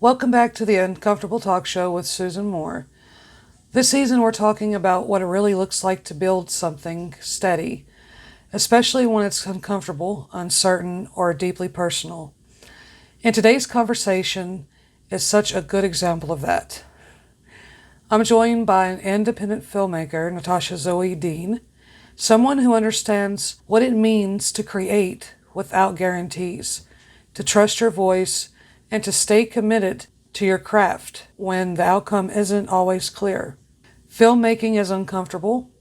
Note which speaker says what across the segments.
Speaker 1: Welcome back to the Uncomfortable Talk Show with Susan Moore. This season, we're talking about what it really looks like to build something steady, especially when it's uncomfortable, uncertain, or deeply personal. And today's conversation is such a good example of that. I'm joined by an independent filmmaker, Natasha Zoë Dean, someone who understands what it means to create without guarantees, to trust your voice, and to stay committed to your craft when the outcome isn't always clear. Filmmaking is uncomfortable,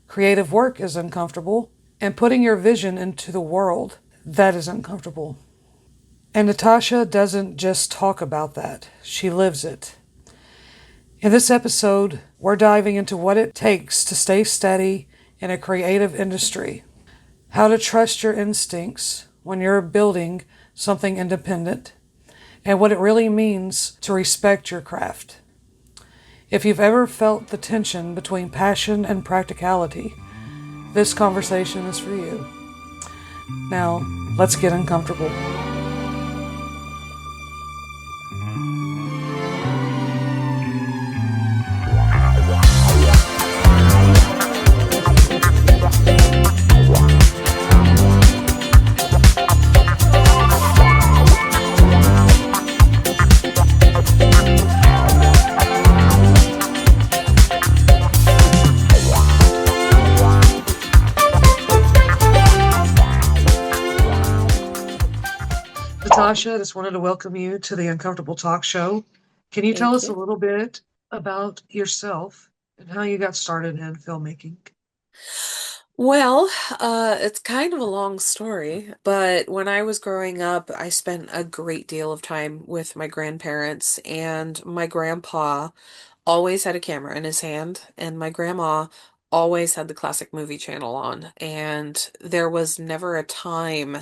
Speaker 1: creative work is uncomfortable, and putting your vision into the world, that is uncomfortable. And Natasha doesn't just talk about that, she lives it. In this episode, we're diving into what it takes to stay steady in a creative industry, how to trust your instincts when you're building something independent, and what it really means to respect your craft. If you've ever felt the tension between passion and practicality, this conversation is for you. Now, let's get uncomfortable. Natasha, I just wanted to welcome you to the Uncomfortable Talk Show. Can you tell
Speaker 2: Thank
Speaker 1: us a
Speaker 2: you.
Speaker 1: little bit about yourself and how you got started in filmmaking?
Speaker 2: Well, it's kind of a long story, but when I was growing up, I spent a great deal of time with my grandparents, and my grandpa always had a camera in his hand, and my grandma always had the classic movie channel on. And there was never a time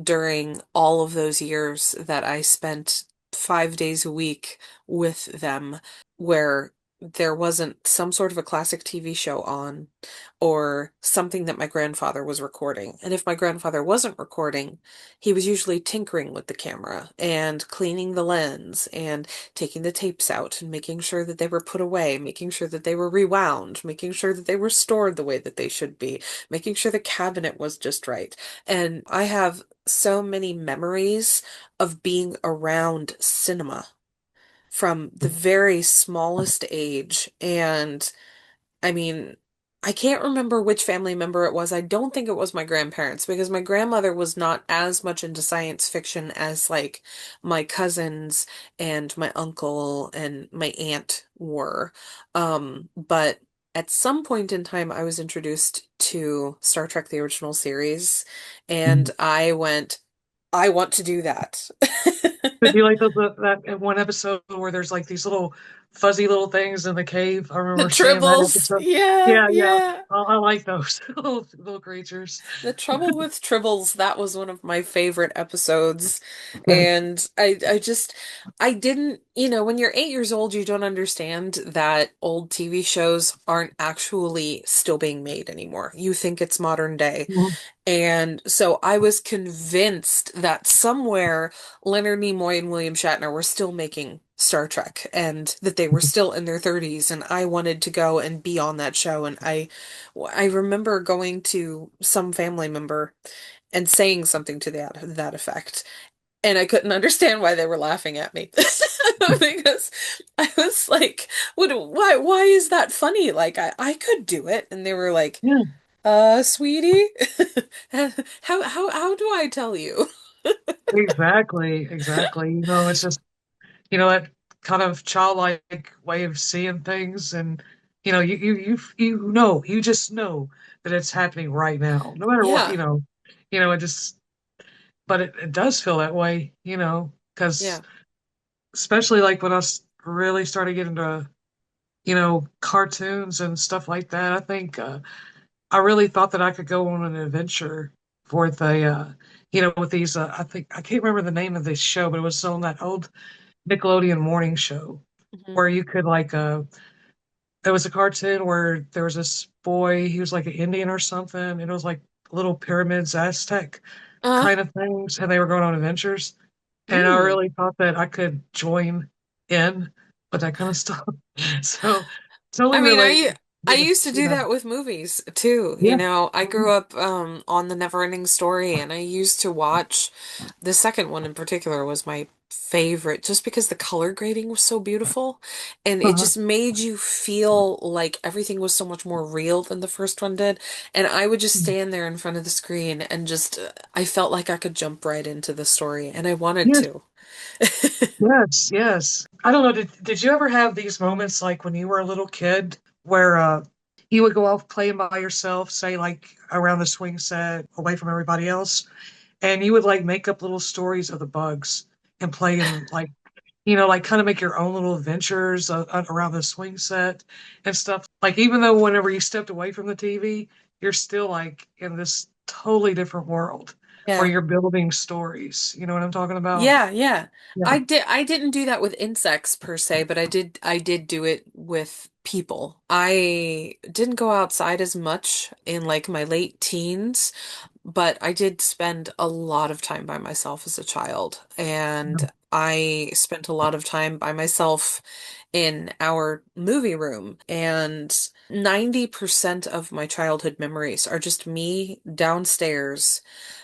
Speaker 2: during all of those years that I spent 5 days a week with them where there wasn't some sort of a classic TV show on or something that my grandfather was recording. And if my grandfather wasn't recording, he was usually tinkering with the camera and cleaning the lens and taking the tapes out and making sure that they were put away, making sure that they were rewound, making sure that they were stored the way that they should be, making sure the cabinet was just right. And I have so many memories of being around cinema from the very smallest age. And I mean, I can't remember which family member it was. I don't think it was my grandparents because my grandmother was not as much into science fiction as like my cousins and my uncle and my aunt were. But at some point in time, I was introduced to Star Trek, the original series, and I went, I want to do that.
Speaker 1: Did you like that one episode where there's like these little fuzzy little things in the cave? I
Speaker 2: The
Speaker 1: remember seeing that
Speaker 2: tribbles.
Speaker 1: episode.
Speaker 2: Yeah,
Speaker 1: Yeah, yeah.
Speaker 2: yeah.
Speaker 1: I like those little creatures.
Speaker 2: The Trouble with Tribbles, that was one of my favorite episodes. And I didn't, when you're 8 years old, you don't understand that old TV shows aren't actually still being made anymore. You think it's modern day.
Speaker 1: Mhm.
Speaker 2: And so I was convinced that somewhere Leonard Nimoy and William Shatner were still making Star Trek and that they were still in their 30s, and I wanted to go and be on that show. And I remember going to some family member and saying something to that effect, and I couldn't understand why they were laughing at me. Because I was like, why is that funny? Like I could do it. And they were like,
Speaker 1: Yeah,
Speaker 2: sweetie, how do I tell you?
Speaker 1: exactly, exactly. It's just that kind of childlike way of seeing things, and you just know that it's happening right now, no matter what.
Speaker 2: Yeah,
Speaker 1: It just, but it does feel that way, because
Speaker 2: yeah.
Speaker 1: especially like when really started getting into cartoons and stuff like that. I think I really thought that I could go on an adventure with with these. I think I can't remember the name of this show, but it was on that old Nickelodeon morning show
Speaker 2: Hmm.
Speaker 1: where you could like there was a cartoon where there was this boy, he was like an Indian or something, and it was like little pyramids, Aztec
Speaker 2: Uh,
Speaker 1: kind of things, and they were going on adventures. And I
Speaker 2: Mm.
Speaker 1: really thought that I could join in, but I kind of stopped. So totally
Speaker 2: I mean,
Speaker 1: relate.
Speaker 2: I
Speaker 1: Yeah,
Speaker 2: used to do
Speaker 1: yeah,
Speaker 2: that with movies too. You
Speaker 1: yeah.
Speaker 2: know, I grew up on The Neverending Story, and I used to watch the second one in particular was my favorite just because the color grading was so beautiful and it
Speaker 1: Uh-huh.
Speaker 2: just made you feel like everything was so much more real than the first one did. And I would just stand there in front of the screen and just I felt like I could jump right into the story and I wanted
Speaker 1: Yes,
Speaker 2: to.
Speaker 1: yes, yes. I don't know. Did you ever have these moments like when you were a little kid where you would go off playing by yourself, say like around the swing set, away from everybody else, and you would like make up little stories of the bugs and play and like like kind of make your own little adventures around the swing set and stuff. Like even though whenever you stepped away from the TV, you're still like in this totally different world where
Speaker 2: Yeah.
Speaker 1: you're building stories. You know what I'm talking about?
Speaker 2: Yeah, yeah.
Speaker 1: Yeah.
Speaker 2: I didn't do that with insects per se, but I did do it with people. I didn't go outside as much in like my late teens, but I did spend a lot of time by myself as a child, and I spent a lot of time by myself in our movie room, and 90% of my childhood memories are just me downstairs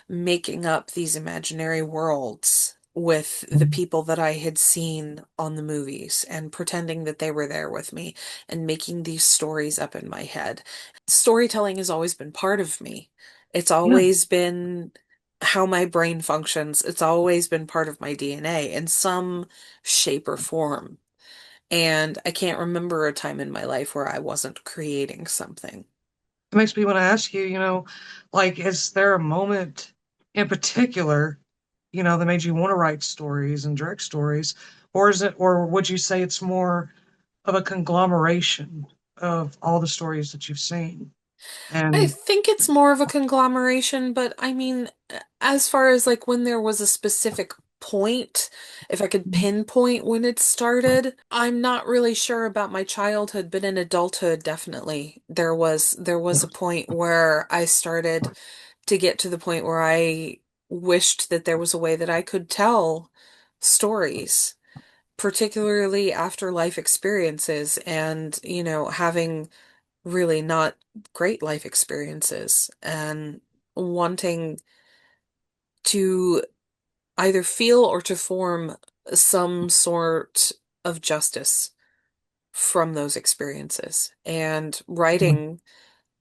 Speaker 2: making up these imaginary worlds with the people that I had seen on the movies and pretending that they were there with me and making these stories up in my head. Storytelling has always been part of me. It's
Speaker 1: Yeah.
Speaker 2: always been how my brain functions. It's always been part of my DNA in some shape or form. And I can't remember a time in my life where I wasn't creating something.
Speaker 1: It makes me want to ask you, like, is there a moment in particular, that made you want to write stories and direct stories? Or would you say it's more of a conglomeration of all the stories that you've seen?
Speaker 2: I
Speaker 1: And
Speaker 2: think it's more of a conglomeration, but I mean, as far as like when there was a specific point, if I could pinpoint when it started, I'm not really sure about my childhood, but in adulthood, definitely there was a point where I started to get to the point where I wished that there was a way that I could tell stories, particularly after life experiences and, you know, having really not great life experiences and wanting to either feel or to form some sort of justice from those experiences. And writing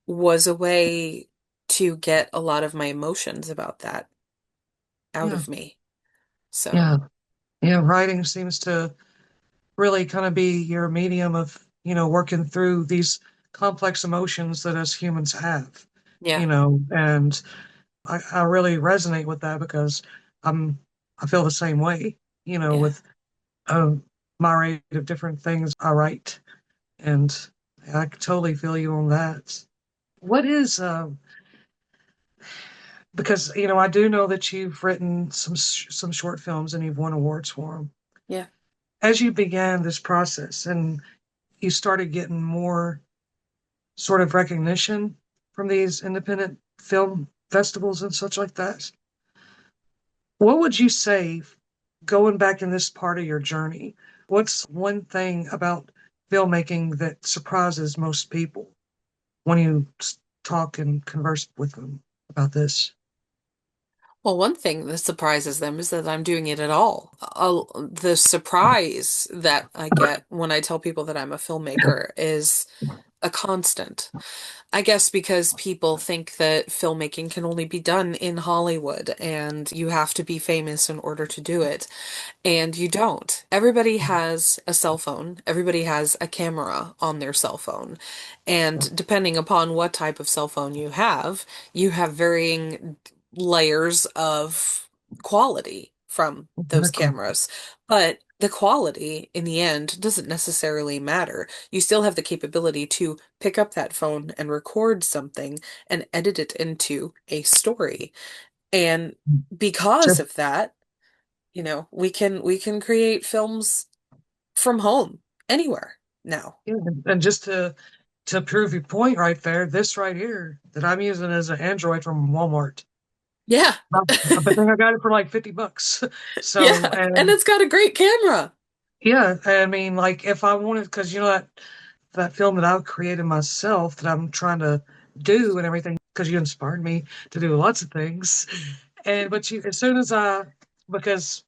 Speaker 2: was a way to get a lot of my emotions about that out
Speaker 1: yeah,
Speaker 2: of me. So,
Speaker 1: yeah, yeah, writing seems to really kind of be your medium of, working through these complex emotions that us humans have,
Speaker 2: yeah,
Speaker 1: and I really resonate with that because I'm I feel the same way,
Speaker 2: yeah.
Speaker 1: with um my rate of different things I write, and I totally feel you on that. What is because I do know that you've written some short films and you've won awards for them.
Speaker 2: Yeah.
Speaker 1: As you began this process and you started getting more sort of recognition from these independent film festivals and such like that, what would you say going back in this part of your journey? What's one thing about filmmaking that surprises most people when you talk and converse with them about this?
Speaker 2: Well, one thing that surprises them is that I'm doing it at all. The surprise that I get when I tell people that I'm a filmmaker is a constant. I guess because people think that filmmaking can only be done in Hollywood and you have to be famous in order to do it. And you don't. Everybody has a cell phone. Everybody has a camera on their cell phone. And depending upon what type of cell phone you have varying layers of quality from those
Speaker 1: Exactly.
Speaker 2: cameras. But the quality in the end doesn't necessarily matter. You still have the capability to pick up that phone and record something and edit it into a story. And because
Speaker 1: Just,
Speaker 2: of that, you know, we can create films from home anywhere now.
Speaker 1: yeah, and just to prove your point right there, this right here that I'm using is an Android from Walmart.
Speaker 2: Yeah.
Speaker 1: But then I got it for like $50. So,
Speaker 2: Yeah. And
Speaker 1: and
Speaker 2: it's got a great camera.
Speaker 1: yeah, I mean, like if I wanted, because that film that I created myself that I'm trying to do and everything, because you inspired me to do lots of things. And but you, as soon as because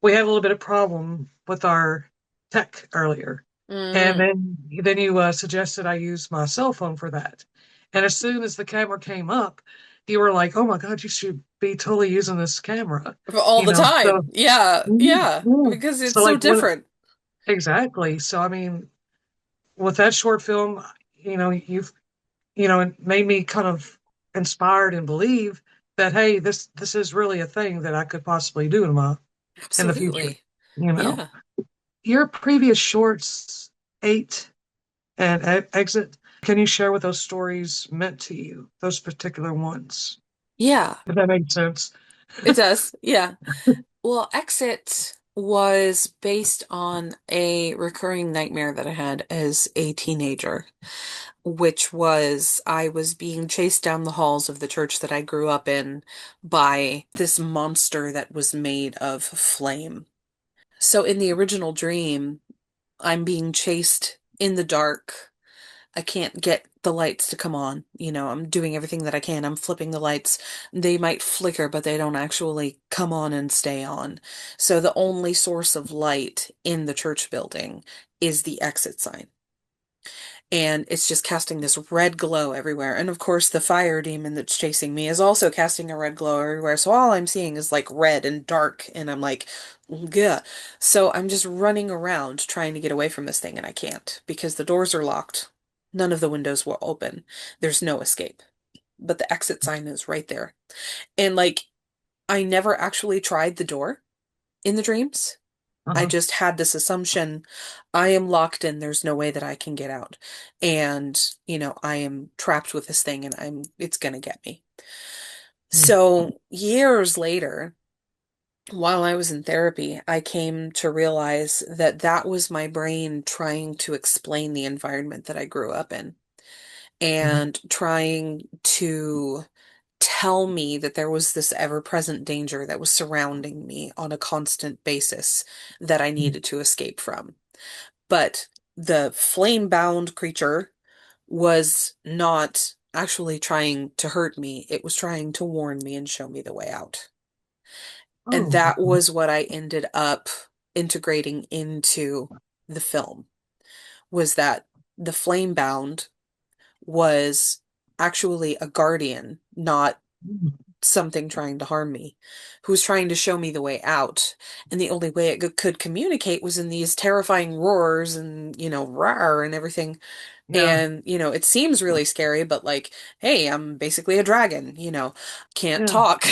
Speaker 1: we had a little bit of problem with our tech earlier, and
Speaker 2: Hmm.
Speaker 1: then you suggested I use my cell phone for that. And as soon as the camera came up, you were like, "Oh my God, you should be totally using this camera,"
Speaker 2: All
Speaker 1: you
Speaker 2: the
Speaker 1: know.
Speaker 2: time.
Speaker 1: So
Speaker 2: Yeah. Yeah.
Speaker 1: yeah.
Speaker 2: Because it's
Speaker 1: So
Speaker 2: so
Speaker 1: like when
Speaker 2: different.
Speaker 1: exactly. So I mean, with that short film, you've it made me kind of inspired and believe that hey, this is really a thing that I could possibly do in the future.
Speaker 2: Absolutely.
Speaker 1: You know,
Speaker 2: Yeah.
Speaker 1: your previous shorts, Eight and Exit. Can you share what those stories meant to you? Those particular ones,
Speaker 2: Yeah.
Speaker 1: if that makes sense.
Speaker 2: It does. Yeah. Well, Exit was based on a recurring nightmare that I had as a teenager, which was I was being chased down the halls of the church that I grew up in by this monster that was made of flame. So in the original dream, I'm being chased in the dark. I can't get the lights to come on. I'm doing everything that I can. I'm flipping the lights. They might flicker, but they don't actually come on and stay on. So the only source of light in the church building is the exit sign. And it's just casting this red glow everywhere. And of course, the fire demon that's chasing me is also casting a red glow everywhere. So all I'm seeing is like red and dark. And I'm like, yeah. So I'm just running around trying to get away from this thing, and I can't because the doors are locked. None of the windows will open. There's no escape. But the exit sign is right there. And like, I never actually tried the door in the dreams. I
Speaker 1: Uh-huh.
Speaker 2: just had this assumption I am locked in, there's no way that I can get out. And, I am trapped with this thing and it's gonna get me.
Speaker 1: Mm.
Speaker 2: So years later, while I was in therapy, I came to realize that that was my brain trying to explain the environment that I grew up in
Speaker 1: Mhm.
Speaker 2: and trying to tell me that there was this ever-present danger that was surrounding me on a constant basis that I needed to escape from. But the flame-bound creature was not actually trying to hurt me. It was trying to warn me and show me the way out. And
Speaker 1: Oh,
Speaker 2: that
Speaker 1: okay.
Speaker 2: was what I ended up integrating into the film, was that the flame-bound was actually a guardian, not
Speaker 1: Mm.
Speaker 2: something trying to harm me, who was trying to show me the way out. And the only way it could communicate was in these terrifying roars and, roar and everything.
Speaker 1: Yeah,
Speaker 2: And, it seems really scary, but like, hey, I'm basically a dragon, can't
Speaker 1: yeah,
Speaker 2: talk,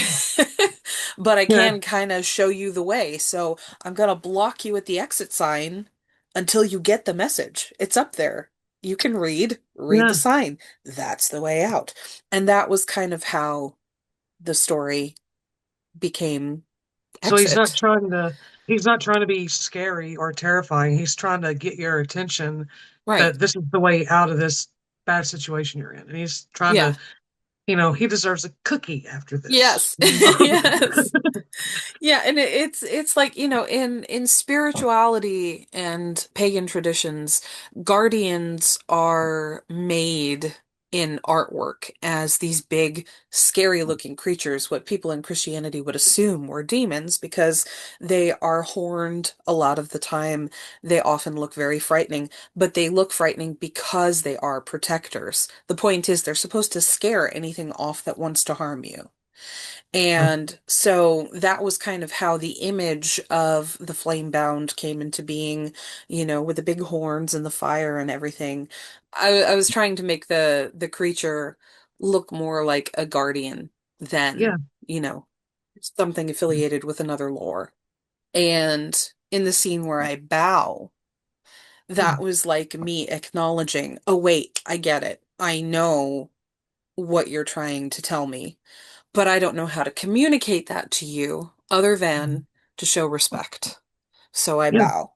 Speaker 2: but I
Speaker 1: yeah,
Speaker 2: can kind of show you the way. So I'm gonna block you at the exit sign until you get the message. It's up there. You can read the
Speaker 1: yeah.
Speaker 2: sign. That's the way out. And that was kind of how the story became
Speaker 1: So
Speaker 2: Exit.
Speaker 1: he's not trying to be scary or terrifying. He's trying to get your attention
Speaker 2: Right.
Speaker 1: that this is the way out of this bad situation you're in. And he's trying
Speaker 2: Yeah.
Speaker 1: to, he deserves a cookie after this.
Speaker 2: Yes. Yes. Yeah, and it's like, in spirituality and pagan traditions, guardians are made in artwork as these big, scary looking creatures, what people in Christianity would assume were demons because they are horned a lot of the time. They often look very frightening, but they look frightening because they are protectors. The point is they're supposed to scare anything off that wants to harm you. And so that was kind of how the image of the flame bound came into being, with the big horns and the fire and everything. I was trying to make the creature look more like a guardian
Speaker 1: Yeah.
Speaker 2: than, you know, something affiliated with another lore. And in the scene where I bow, that was like me acknowledging, oh wait, I get it. I know what you're trying to tell me, but I don't know how to communicate that to you other than to show respect. So I
Speaker 1: Yeah.
Speaker 2: bow.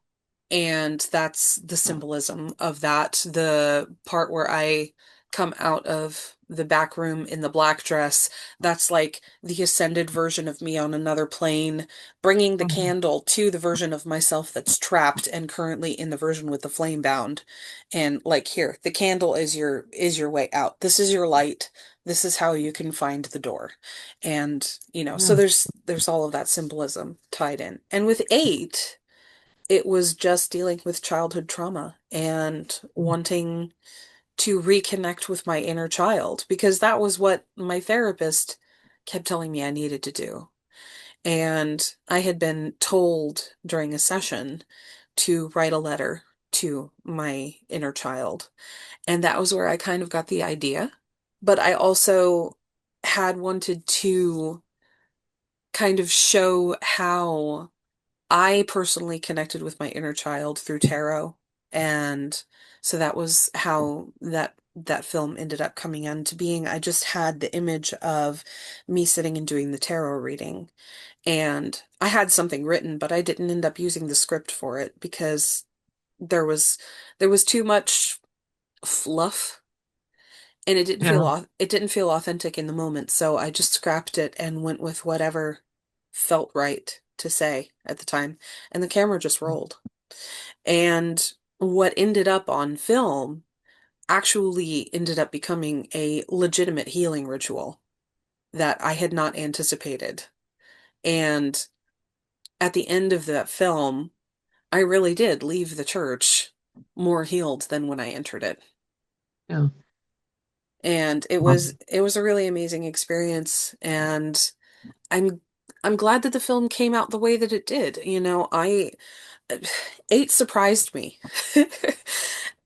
Speaker 2: And that's the symbolism of that. The part where I come out of the back room in the black dress. That's like the ascended version of me on another plane, bringing the
Speaker 1: Mhm.
Speaker 2: candle to the version of myself that's trapped and currently in the version with the flame bound. And like here, the candle is your way out. This is your light. This is how you can find the door. And, so
Speaker 1: Yeah.
Speaker 2: there's all of that symbolism tied in. And with eight, it was just dealing with childhood trauma and wanting to reconnect with my inner child because that was what my therapist kept telling me I needed to do. And I had been told during a session to write a letter to my inner child. And that was where I kind of got the idea. But I also had wanted to kind of show how I personally connected with my inner child through tarot. And so that was how that film ended up coming into being. I just had the image of me sitting and doing the tarot reading. And I had something written, but I didn't end up using the script for it because there was there was too much fluff and
Speaker 1: Yeah.
Speaker 2: it didn't feel authentic in the moment. So I just scrapped it and went with whatever felt right to say at the time. And the camera just rolled. And what ended up on film actually ended up becoming a legitimate healing ritual that I had not anticipated. And at the end of that film, I really did leave the church more healed than when I entered it.
Speaker 1: Yeah.
Speaker 2: And
Speaker 1: Um,
Speaker 2: it was a really amazing experience. And I'm I'm glad that the film came out the way that it did. I eight surprised me.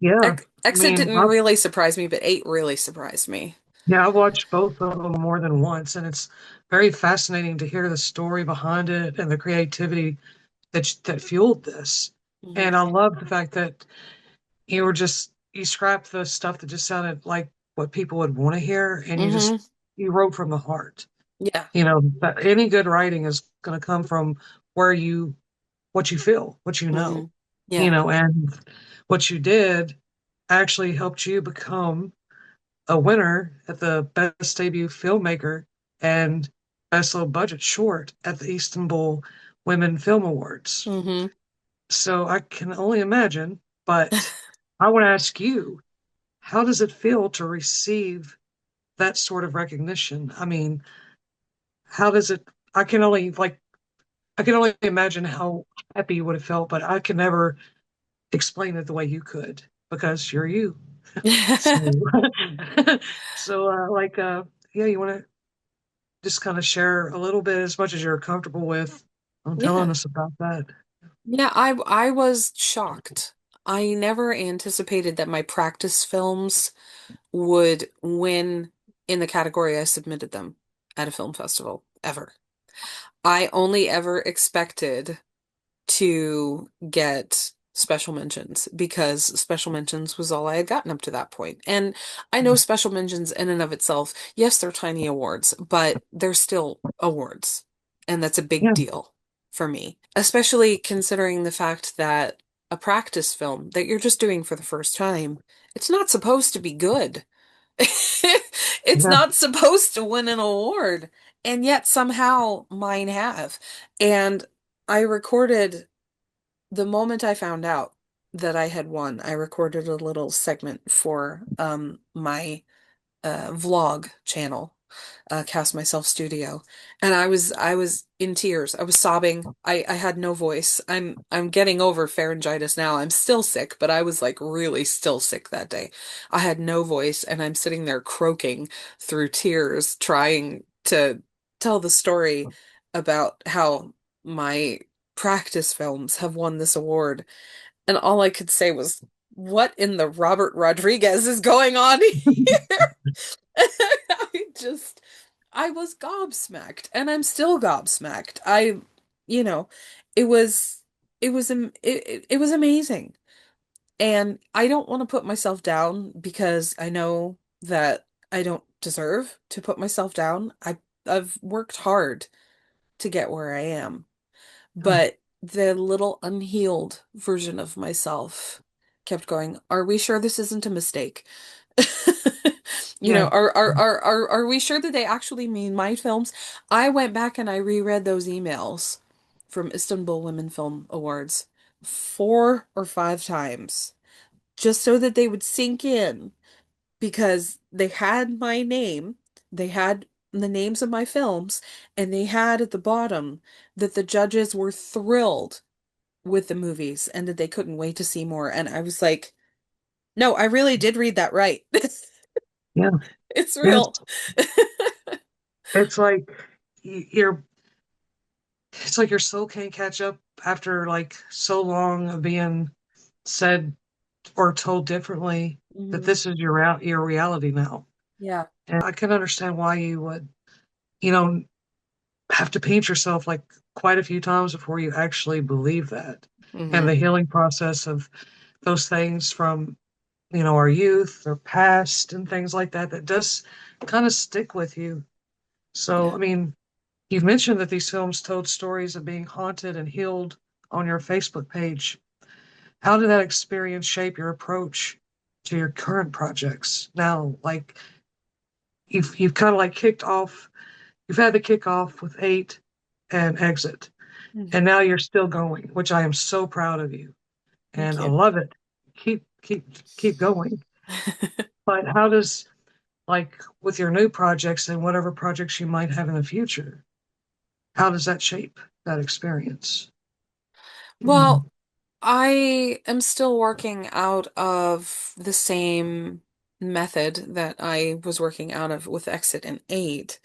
Speaker 1: yeah. I
Speaker 2: Exit
Speaker 1: mean,
Speaker 2: didn't really surprise me, but eight really surprised me.
Speaker 1: I watched both of them more than once, and it's very fascinating to hear the story behind it and the creativity that fueled this.
Speaker 2: Hmm.
Speaker 1: And I love the fact that you scrapped the stuff that just sounded like what people would want to hear, and
Speaker 2: Hmm.
Speaker 1: you wrote from the heart.
Speaker 2: Yeah.
Speaker 1: That any good writing is going to come from where what you feel, what you
Speaker 2: Hmm.
Speaker 1: know,
Speaker 2: Yeah.
Speaker 1: and what you did actually helped you become a winner at the Best Debut Filmmaker and Best Low Budget Short at the Istanbul Women Film Awards.
Speaker 2: Hmm.
Speaker 1: So I can only imagine, but I want to ask you, how does it feel to receive that sort of recognition? I mean, how does it, I can only like, I can only imagine how happy you would have felt, but I can never explain it the way you could because you're you. So, so yeah, you want to just kind of share a little bit as much as you're comfortable with on
Speaker 2: Yeah.
Speaker 1: telling us about that.
Speaker 2: Yeah, I was shocked. I never anticipated that my practice films would win in the category I submitted them at a film festival, ever. I only ever expected to get special mentions because special mentions was all I had gotten up to that point. And I know special mentions in and of itself, yes, they're tiny awards, but they're still awards. And that's a big
Speaker 1: Yeah,
Speaker 2: deal for me, especially considering the fact that a practice film that you're just doing for the first time, it's not supposed to be good. It's
Speaker 1: yeah,
Speaker 2: not supposed to win an award. And yet somehow mine have. And I recorded the moment I found out that I had won, I recorded a little segment for my vlog channel, Cast Myself Studio, and I was in tears. I was sobbing. I had no voice. I'm getting over pharyngitis now. I'm still sick, but I was like really still sick that day. I had no voice, and I'm sitting there croaking through tears, trying to tell the story about how my practice films have won this award. And all I could say was, what in the Robert Rodriguez is going on here? I just, I was gobsmacked, and I'm still gobsmacked. You know, it was, it was amazing. And I don't want to put myself down because I know that I don't deserve to put myself down. I've worked hard to get where I am.
Speaker 1: yeah,
Speaker 2: But the little unhealed version of myself kept going, are we sure this isn't a mistake? You know,
Speaker 1: Yeah.
Speaker 2: are we sure that they actually mean my films? I went back and I reread those emails from Istanbul Women Film Awards 4 or 5 times just so that they would sink in because they had my name, they had the names of my films, and they had at the bottom that the judges were thrilled with the movies and that they couldn't wait to see more. And I was like, no, I really did read that right.
Speaker 1: Yeah.
Speaker 2: It's
Speaker 1: Yes.
Speaker 2: real.
Speaker 1: It's like you're it's like your soul can't catch up after like so long of being said or told differently that
Speaker 2: Mhm.
Speaker 1: this is your reality now.
Speaker 2: Yeah.
Speaker 1: And I can understand why you would, you know, have to paint yourself like quite a few times before you actually believe that. And
Speaker 2: Hmm.
Speaker 1: the healing process of those things from, our youth or past and things like that, that does kind of stick with you. So,
Speaker 2: Yeah.
Speaker 1: I mean, you've mentioned that these films told stories of being haunted and healed on your Facebook page. How did that experience shape your approach to your current projects? Now, like you've kind of like you've had the kickoff with 8 and Exit, and
Speaker 2: Mhm.
Speaker 1: now you're still going, which I am so proud of you, and
Speaker 2: Thank
Speaker 1: I
Speaker 2: you.
Speaker 1: love it. Keep going. But how does like with your new projects and whatever projects you might have in the future, how does that shape that experience?
Speaker 2: Well, I am still working out of the same method that I was working out of with Exit and 8,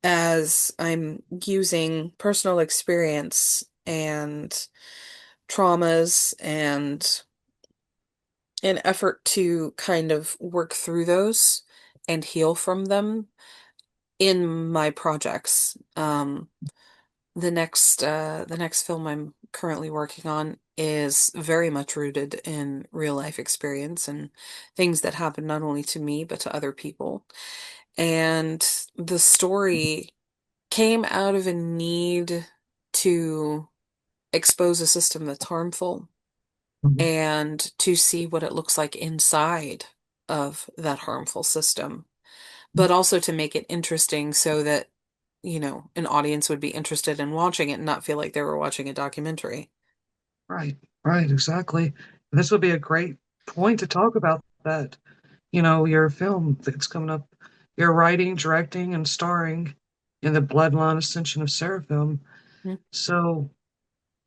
Speaker 2: as I'm using personal experience and traumas and an effort to kind of work through those and heal from them in my projects. The next film I'm currently working on is very much rooted in real life experience and things that happen not only to me but to other people. And the story came out of a need to expose a system that's harmful
Speaker 1: Mhm.
Speaker 2: and to see what it looks like inside of that harmful system, but also to make it interesting so that, an audience would be interested in watching it and not feel like they were watching a documentary.
Speaker 1: Right, right, exactly. This would be a great point to talk about that. Your film that's coming up, you're writing, directing, and starring in the Bloodline Ascension of Seraphim.
Speaker 2: Mm.
Speaker 1: So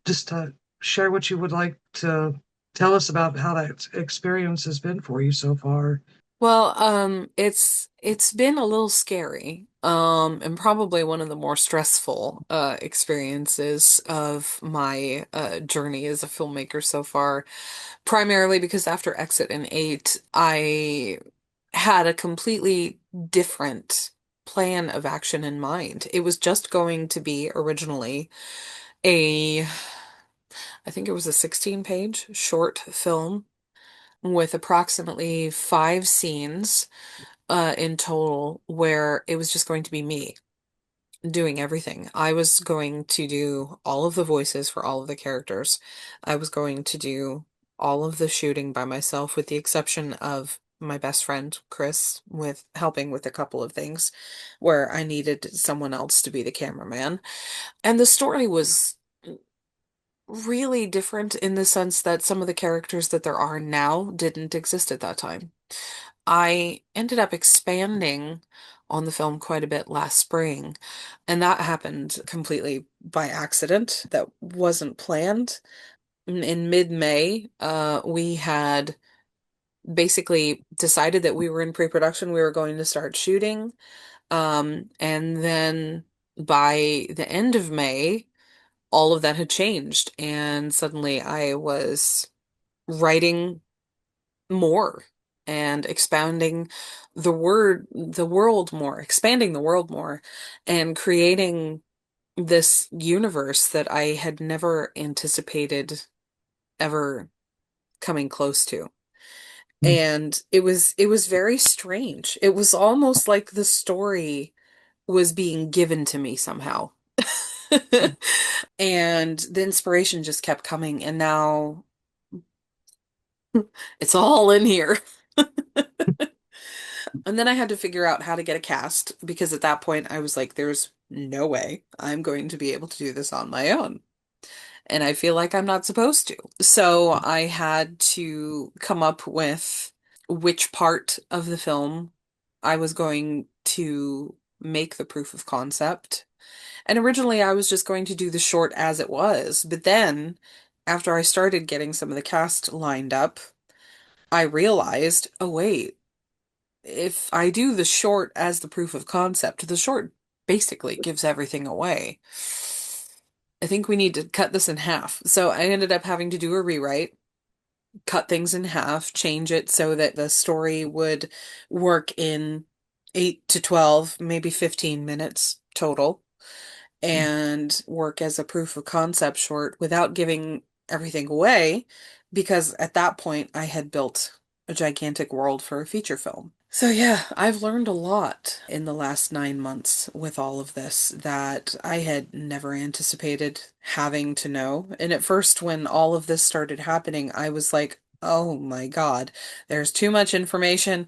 Speaker 1: just to share what you would like to tell us about how that experience has been for you so far.
Speaker 2: Well, it's been a little scary, and probably one of the more stressful experiences of my journey as a filmmaker so far. Primarily because after Exit and 8, I had a completely different plan of action in mind. It was just going to be originally a, I think it was a 16-page short film with approximately 5 scenes in total, where it was just going to be me doing everything. I was going to do all of the voices for all of the characters. I was going to do all of the shooting by myself, with the exception of my best friend, Chris, with helping with a couple of things where I needed someone else to be the cameraman. And the story was really different in the sense that some of the characters that there are now didn't exist at that time. I ended up expanding on the film quite a bit last spring, and that happened completely by accident. That wasn't planned. In mid-May, we had basically decided that we were in pre-production, we were going to start shooting. And then by the end of May, all of that had changed, and suddenly I was writing more and expounding the world more, expanding the world more, and creating this universe that I had never anticipated ever coming close to. And it was very strange. It was almost like the story was being given to me somehow. And the inspiration just kept coming, and now it's all in here. And then I had to figure out how to get a cast because at that point I was like, there's no way I'm going to be able to do this on my own. And I feel like I'm not supposed to. So I had to come up with which part of the film I was going to make the proof of concept. And originally I was just going to do the short as it was. But then after I started getting some of the cast lined up, I realized, oh wait, if I do the short as the proof of concept, the short basically gives everything away. I think we need to cut this in half. So I ended up having to do a rewrite, cut things in half, change it so that the story would work in 8 to 12, maybe 15 minutes total, and work as a proof of concept short without giving everything away, because at that point I had built a gigantic world for a feature film. So yeah, I've learned a lot in the last 9 months with all of this that I had never anticipated having to know. And at first, when all of this started happening, I was like, oh my God, there's too much information.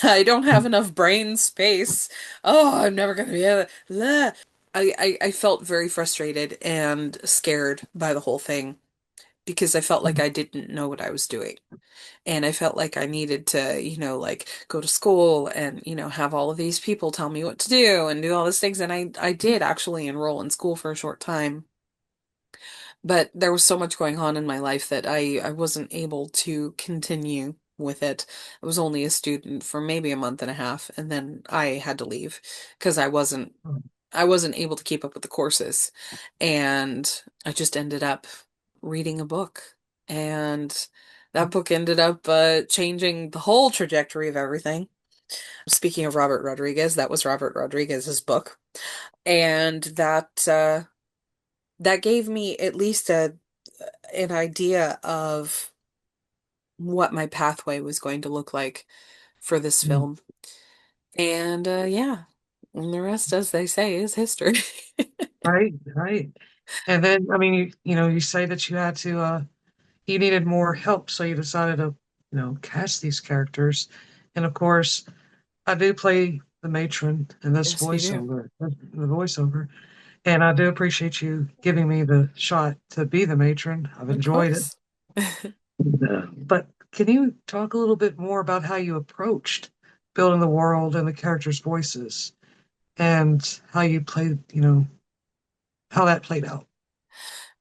Speaker 2: I don't have enough brain space. Oh, I'm never gonna be able to. I felt very frustrated and scared by the whole thing because I felt like I didn't know what I was doing. And I felt like I needed to, like go to school and, have all of these people tell me what to do and do all these things. And I did actually enroll in school for a short time, but there was so much going on in my life that I wasn't able to continue with it. I was only a student for maybe a month and a half, and then I had to leave because I wasn't able to keep up with the courses. And I just ended up reading a book. And that book ended up changing the whole trajectory of everything. Speaking of Robert Rodriguez, that was Robert Rodriguez's book. And that gave me at least an idea of what my pathway was going to look like for this film. And yeah, and the rest, as they say, is history.
Speaker 1: Right, right. And then, I mean, you say that you needed more help, so you decided to, cast these characters. And of course, I do play the matron in this
Speaker 2: Yes, you do.
Speaker 1: voiceover, and I do appreciate you giving me the shot to be the matron. I've
Speaker 2: Of
Speaker 1: enjoyed it.
Speaker 2: course.
Speaker 1: But can you talk a little bit more about how you approached building the world and the characters' voices and how you played, how that played out?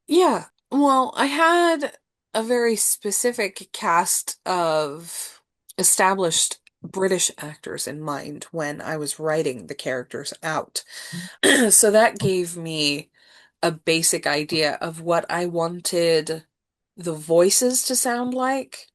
Speaker 2: Yeah. Well, I had a very specific cast of established British actors in mind when I was writing the characters out. So that gave me a basic idea of what I wanted the voices to sound like,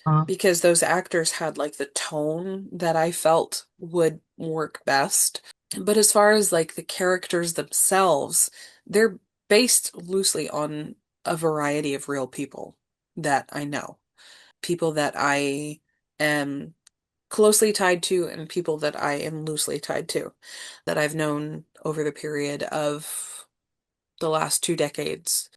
Speaker 1: Uh,
Speaker 2: because those actors had like the tone that I felt would work best. But as far as like the characters themselves, they're based loosely on a variety of real people that I know, people that I am closely tied to, and people that I am loosely tied to, that I've known over the period of the last 2 decades.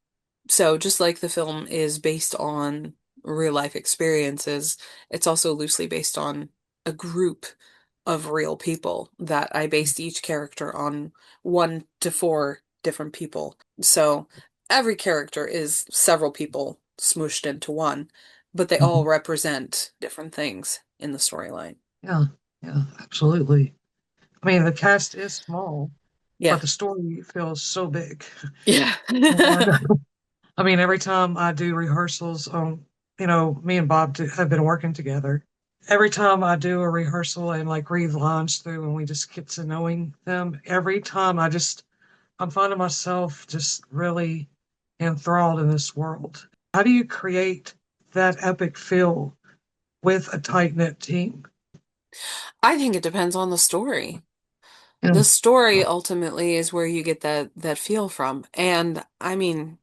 Speaker 2: So just like the film is based on real life experiences, it's also loosely based on a group of real people that I based each character on 1 to 4 different people. So every character is several people smooshed into one, but they all
Speaker 1: mhm.
Speaker 2: represent different things in the storyline.
Speaker 1: Yeah, yeah, absolutely. I mean, the cast is small,
Speaker 2: Yeah.
Speaker 1: but the story feels so big.
Speaker 2: Yeah.
Speaker 1: And I mean, every time I do rehearsals, me and have been working together. Every time I do a rehearsal and like read lines through and we just get to knowing them, every time I'm finding myself just really enthralled in this world. How do you create that epic feel with a tight-knit team?
Speaker 2: I think it depends on the story.
Speaker 1: Yeah.
Speaker 2: The story ultimately is where you get that feel from. And I mean,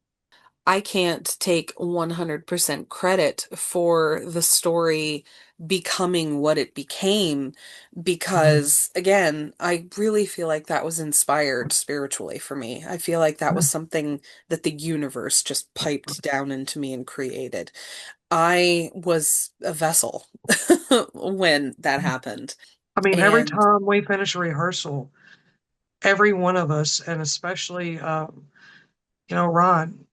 Speaker 2: I can't take 100% credit for the story becoming what it became
Speaker 1: Mhm.
Speaker 2: because, again, I really feel like that was inspired spiritually for me. I feel like that
Speaker 1: Yeah.
Speaker 2: was something that the universe just piped down into me and created. I was a vessel when that happened.
Speaker 1: I mean, every
Speaker 2: And
Speaker 1: time we finish a rehearsal, every one of us, and especially, Ron,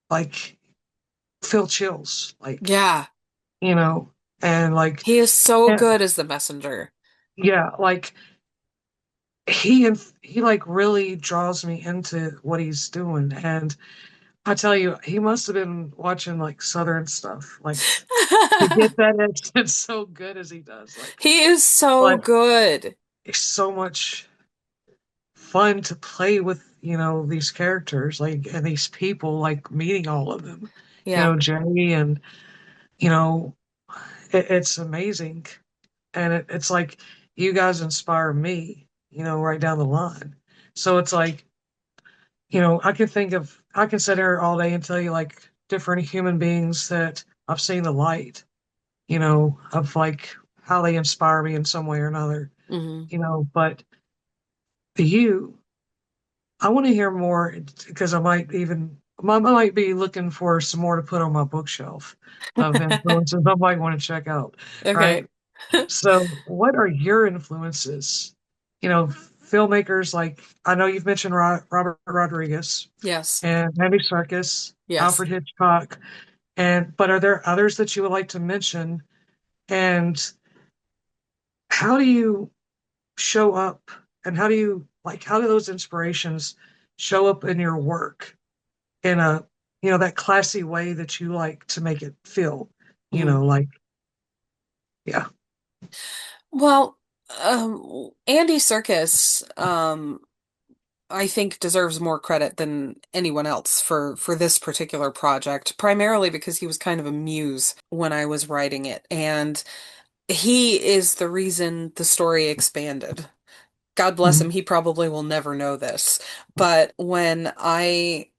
Speaker 1: like, feel chills, like,
Speaker 2: yeah,
Speaker 1: you know, and like,
Speaker 2: he is so
Speaker 1: and,
Speaker 2: good as the messenger.
Speaker 1: yeah, like he like really draws me into what he's doing. And I tell you, he must have been watching like Southern stuff, like to get that accent so good as he does.
Speaker 2: He is so
Speaker 1: Like
Speaker 2: good.
Speaker 1: it's so much fun to play with, these characters, like, and these people, like meeting all of them,
Speaker 2: Yeah.
Speaker 1: Jay, and you know, it's amazing. And it's like you guys inspire me, right down the line. So it's like, I can sit here all day and tell you like different human beings that I've seen the light, of like how they inspire me in some way or another,
Speaker 2: Hmm.
Speaker 1: but you, I want to hear more because I might be looking for some more to put on my bookshelf of influences I might want to check out,
Speaker 2: Okay.
Speaker 1: right? So, what are your influences? Filmmakers like I know you've mentioned Robert Rodriguez
Speaker 2: Yes.
Speaker 1: and Andy Serkis,
Speaker 2: Yes.
Speaker 1: Alfred Hitchcock, but are there others that you would like to mention? And how do you show up? And how do those inspirations show up in your work in a, that classy way that you like to make it feel,
Speaker 2: Mhm.
Speaker 1: like, yeah.
Speaker 2: Well, Andy Serkis, I think deserves more credit than anyone else for this particular project, primarily because he was kind of a muse when I was writing it, and he is the reason the story expanded. God bless him,
Speaker 1: Mhm.
Speaker 2: he probably will never know this, but when I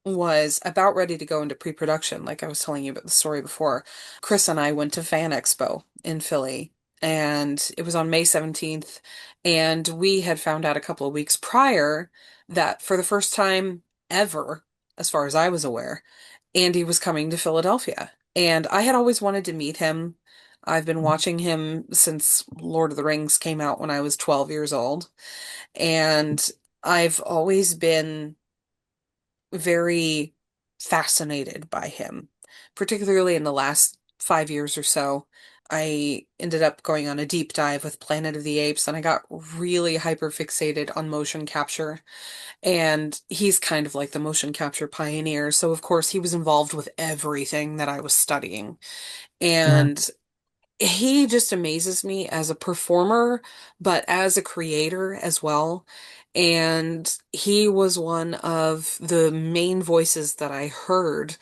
Speaker 2: was about ready to go into pre-production, like I was telling you about the story before, Chris and I went to Fan Expo in Philly, and it was on May 17th, and we had found out a couple of weeks prior that for the first time ever, as far as I was aware, Andy was coming to Philadelphia. And I had always wanted to meet him. I've been watching him since Lord of the Rings came out when I was 12 years old, and I've always been very fascinated by him, particularly in the last 5 years or so. I ended up going on a deep dive with Planet of the Apes, and I got really hyper fixated on motion capture. And he's kind of like the motion capture pioneer. So, of course, he was involved with everything that I was studying.
Speaker 1: Yeah.
Speaker 2: And he just amazes me as a performer, but as a creator as well. And he was one of the main voices that I heard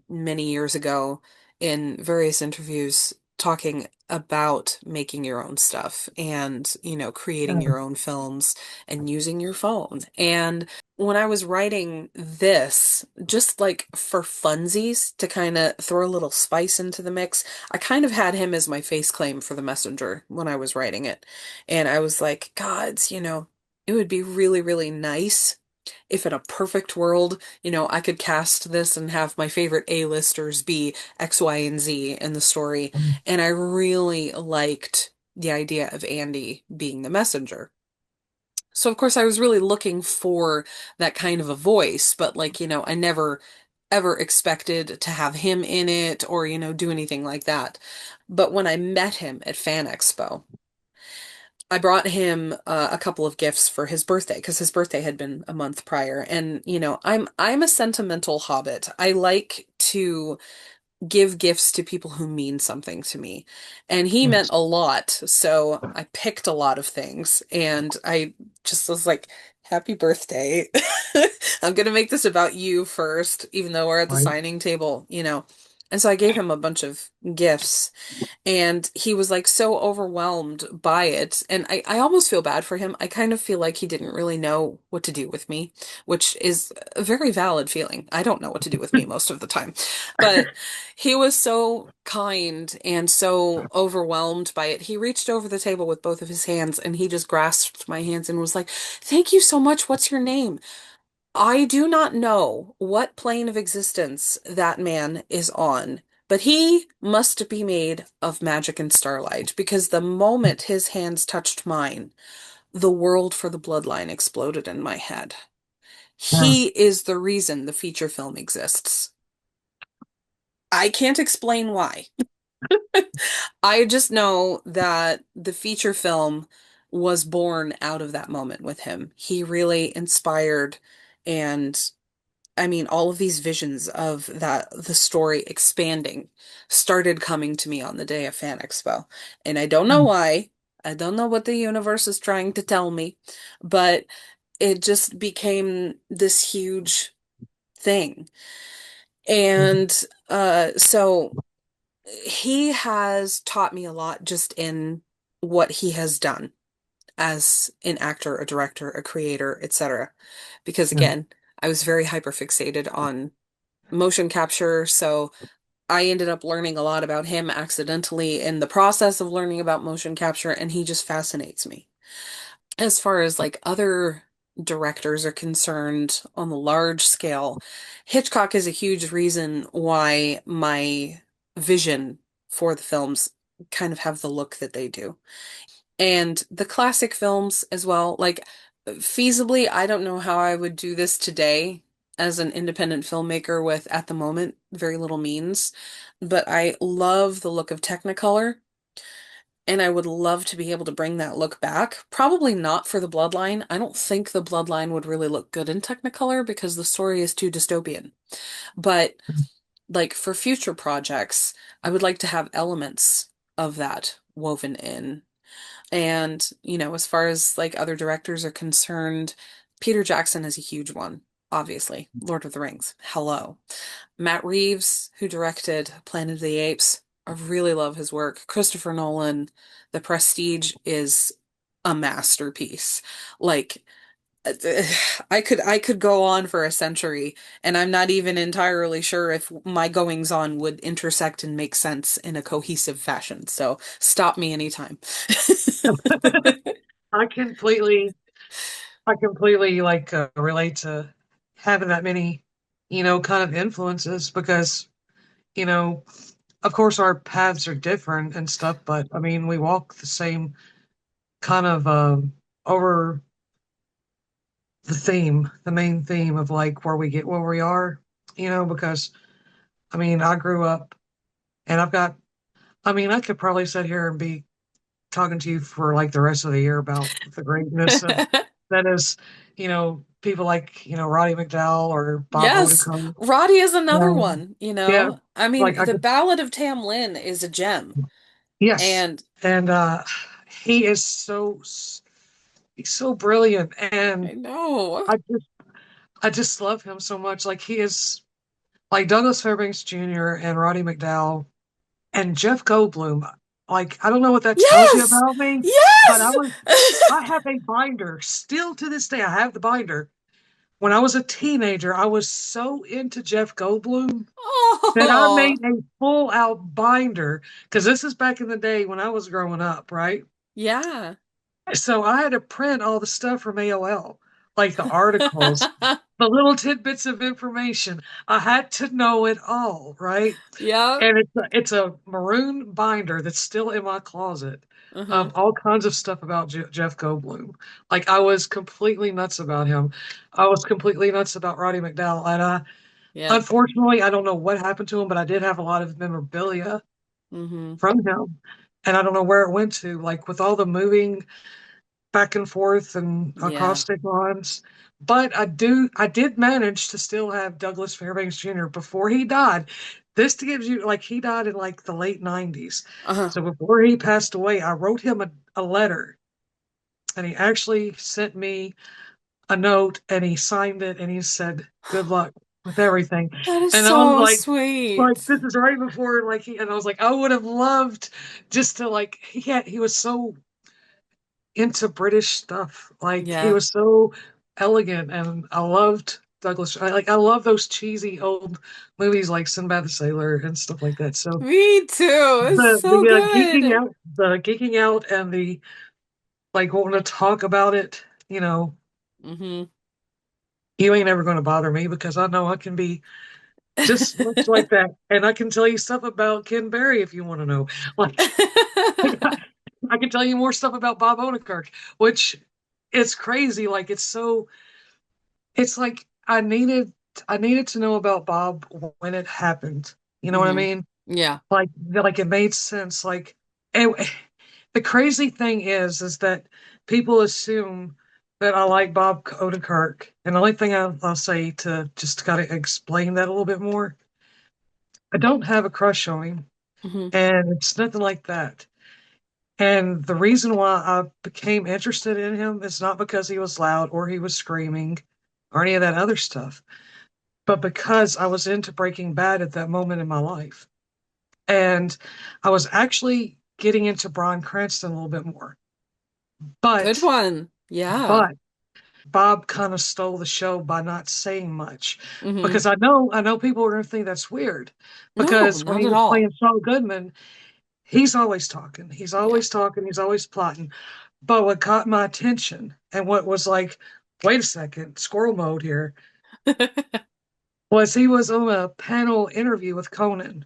Speaker 2: many years ago in various interviews talking about making your own stuff and, creating
Speaker 1: Yeah.
Speaker 2: your own films and using your phone. And when I was writing this, just like for funsies to kind of throw a little spice into the mix, I kind of had him as my face claim for the messenger when I was writing it. And I was like, gods, it would be really, really nice if in a perfect world, I could cast this and have my favorite A-listers be X, Y, and Z in the story. And I really liked the idea of Andy being the messenger. So, of course, I was really looking for that kind of a voice, but I never ever expected to have him in it or, do anything like that. But when I met him at Fan Expo, I brought him a couple of gifts for his birthday because his birthday had been a month prior. And I'm a sentimental hobbit. I like to give gifts to people who mean something to me. And he meant
Speaker 1: Yes.
Speaker 2: a lot, so I picked a lot of things and I just was like, "Happy birthday." I'm gonna make this about you first, even though we're at the
Speaker 1: Right.
Speaker 2: signing table. And so I gave him a bunch of gifts, and he was like so overwhelmed by it. And I almost feel bad for him. I kind of feel like he didn't really know what to do with me, which is a very valid feeling. I don't know what to do with me most of the time. But he was so kind and so overwhelmed by it. He reached over the table with both of his hands and he just grasped my hands and was like, "Thank you so much. What's your name?" I do not know what plane of existence that man is on, But he must be made of magic and starlight because the moment his hands touched mine, the world for the bloodline exploded in my head.
Speaker 1: Yeah.
Speaker 2: He is the reason the feature film exists. I can't explain why. I just know that the feature film was born out of that moment with him. He really inspired, and I mean, all of these visions of the story expanding started coming to me on the day of Fan Expo. And I don't know why. I don't know what the universe is trying to tell me, but it just became this huge thing. And so he has taught me a lot just in what he has done as an actor, a director, a creator, etc. Because
Speaker 1: Yeah.
Speaker 2: again, I was very hyper fixated on motion capture, so I ended up learning a lot about him accidentally in the process of learning about motion capture, and he just fascinates me. As far as like other directors are concerned on the large scale, Hitchcock is a huge reason why my vision for the films kind of have the look that they do. And the classic films as well, like feasibly, I don't know how I would do this today as an independent filmmaker with, at the moment, very little means, but I love the look of Technicolor. And I would love to be able to bring that look back. Probably not for the Bloodline. I don't think the Bloodline would really look good in Technicolor because the story is too dystopian. But like for future projects, I would like to have elements of that woven in. And, as far as like other directors are concerned, Peter Jackson is a huge one, obviously. Lord of the Rings. Hello. Matt Reeves, who directed Planet of the Apes, I really love his work. Christopher Nolan, The Prestige is a masterpiece. Like I could go on for a century, and I'm not even entirely sure if my goings on would intersect and make sense in a cohesive fashion. So stop me anytime.
Speaker 1: I completely, I completely like relate to having that many, kind of influences because, you know, of course our paths are different and stuff, but I mean, we walk the same kind of over the theme, the main theme of like where we get where we are, because I mean, I grew up and I mean, I could probably sit here and be talking to you for like the rest of the year about the greatness of that is, people like, Roddy McDowell or Bob
Speaker 2: Yes,
Speaker 1: Odenkirk.
Speaker 2: Roddy is another
Speaker 1: Um, yeah,
Speaker 2: one. I mean,
Speaker 1: like I
Speaker 2: the
Speaker 1: could,
Speaker 2: Ballad of Tam Lin is a gem.
Speaker 1: yes.
Speaker 2: And
Speaker 1: And he is he's so brilliant.
Speaker 2: I
Speaker 1: And
Speaker 2: know.
Speaker 1: I just, I just love him so much. Like he is like Douglas Fairbanks Jr. and Roddy McDowell and Jeff Goldblum. Like, I don't know what that tells you
Speaker 2: Yes!
Speaker 1: about me, but
Speaker 2: Yes!
Speaker 1: I have a binder still to this day. I have the binder. When I was a teenager, I was so into Jeff Goldblum that I
Speaker 2: Oh,
Speaker 1: made a full out binder because this is back in the day when I was growing up, right?
Speaker 2: yeah.
Speaker 1: So I had to print all the stuff from AOL, like the articles, the little tidbits of information. I had to know it all, right?
Speaker 2: Yep.
Speaker 1: And it's a maroon binder that's still in my closet
Speaker 2: Uh-huh.
Speaker 1: of all kinds of stuff about Jeff Goldblum. Like I was completely nuts about him. I was completely nuts about Roddy McDowell, and
Speaker 2: Yep.
Speaker 1: unfortunately, I don't know what happened to him, but I did have a lot of memorabilia
Speaker 2: Mm-hmm.
Speaker 1: from him, and I don't know where it went to. Like with all the moving back and forth and
Speaker 2: Yeah.
Speaker 1: acrostic lines. But I did manage to still have Douglas Fairbanks Jr. before he died. This gives you like he died in like the late 90s.
Speaker 2: Uh-huh.
Speaker 1: So before he passed away, I wrote him a letter and he actually sent me a note and he signed it and he said, "Good luck with everything."
Speaker 2: That is
Speaker 1: And I was
Speaker 2: so
Speaker 1: like
Speaker 2: sweet.
Speaker 1: this is right before like and I was like, I would have loved just to like he was so into British stuff. Like he
Speaker 2: Yeah.
Speaker 1: was so elegant, and I loved Douglas. I love those cheesy old movies like Sinbad the Sailor and stuff like that. So
Speaker 2: Me too. It's so good.
Speaker 1: the geeking out, and the like wanting to talk about it.
Speaker 2: Mm-hmm.
Speaker 1: You ain't ever going to bother me because I know I can be just looks like that. And I can tell you stuff about Ken Berry if you want to know. Like, I can tell you more stuff about Bob Odenkirk, which it's crazy. Like, it's like I needed to know about Bob when it happened. You know what I
Speaker 2: Hmm.
Speaker 1: mean?
Speaker 2: Yeah.
Speaker 1: Like it made sense. And the crazy thing is that people assume that I like Bob Odenkirk, and the only thing I'll say to just kind of explain that a little bit more, I don't have a crush on him,
Speaker 2: Hmm.
Speaker 1: and it's nothing like that. And the reason why I became interested in him is not because he was loud or he was screaming or any of that other stuff, but because I was into Breaking Bad at that moment in my life. And I was actually getting into Bryan Cranston a little bit more.
Speaker 2: Good
Speaker 1: But
Speaker 2: one. Yeah.
Speaker 1: but Bob kind of stole the show by not saying much.
Speaker 2: Hmm.
Speaker 1: Because I know people are gonna think that's weird.
Speaker 2: No,
Speaker 1: Because when
Speaker 2: not
Speaker 1: he
Speaker 2: at
Speaker 1: was
Speaker 2: all.
Speaker 1: playing Saul Goodman, he's always talking. He's
Speaker 2: Yeah.
Speaker 1: always talking, he's always plotting. But what caught my attention and what was like, wait a second, squirrel mode here, was he was on a panel interview with Conan,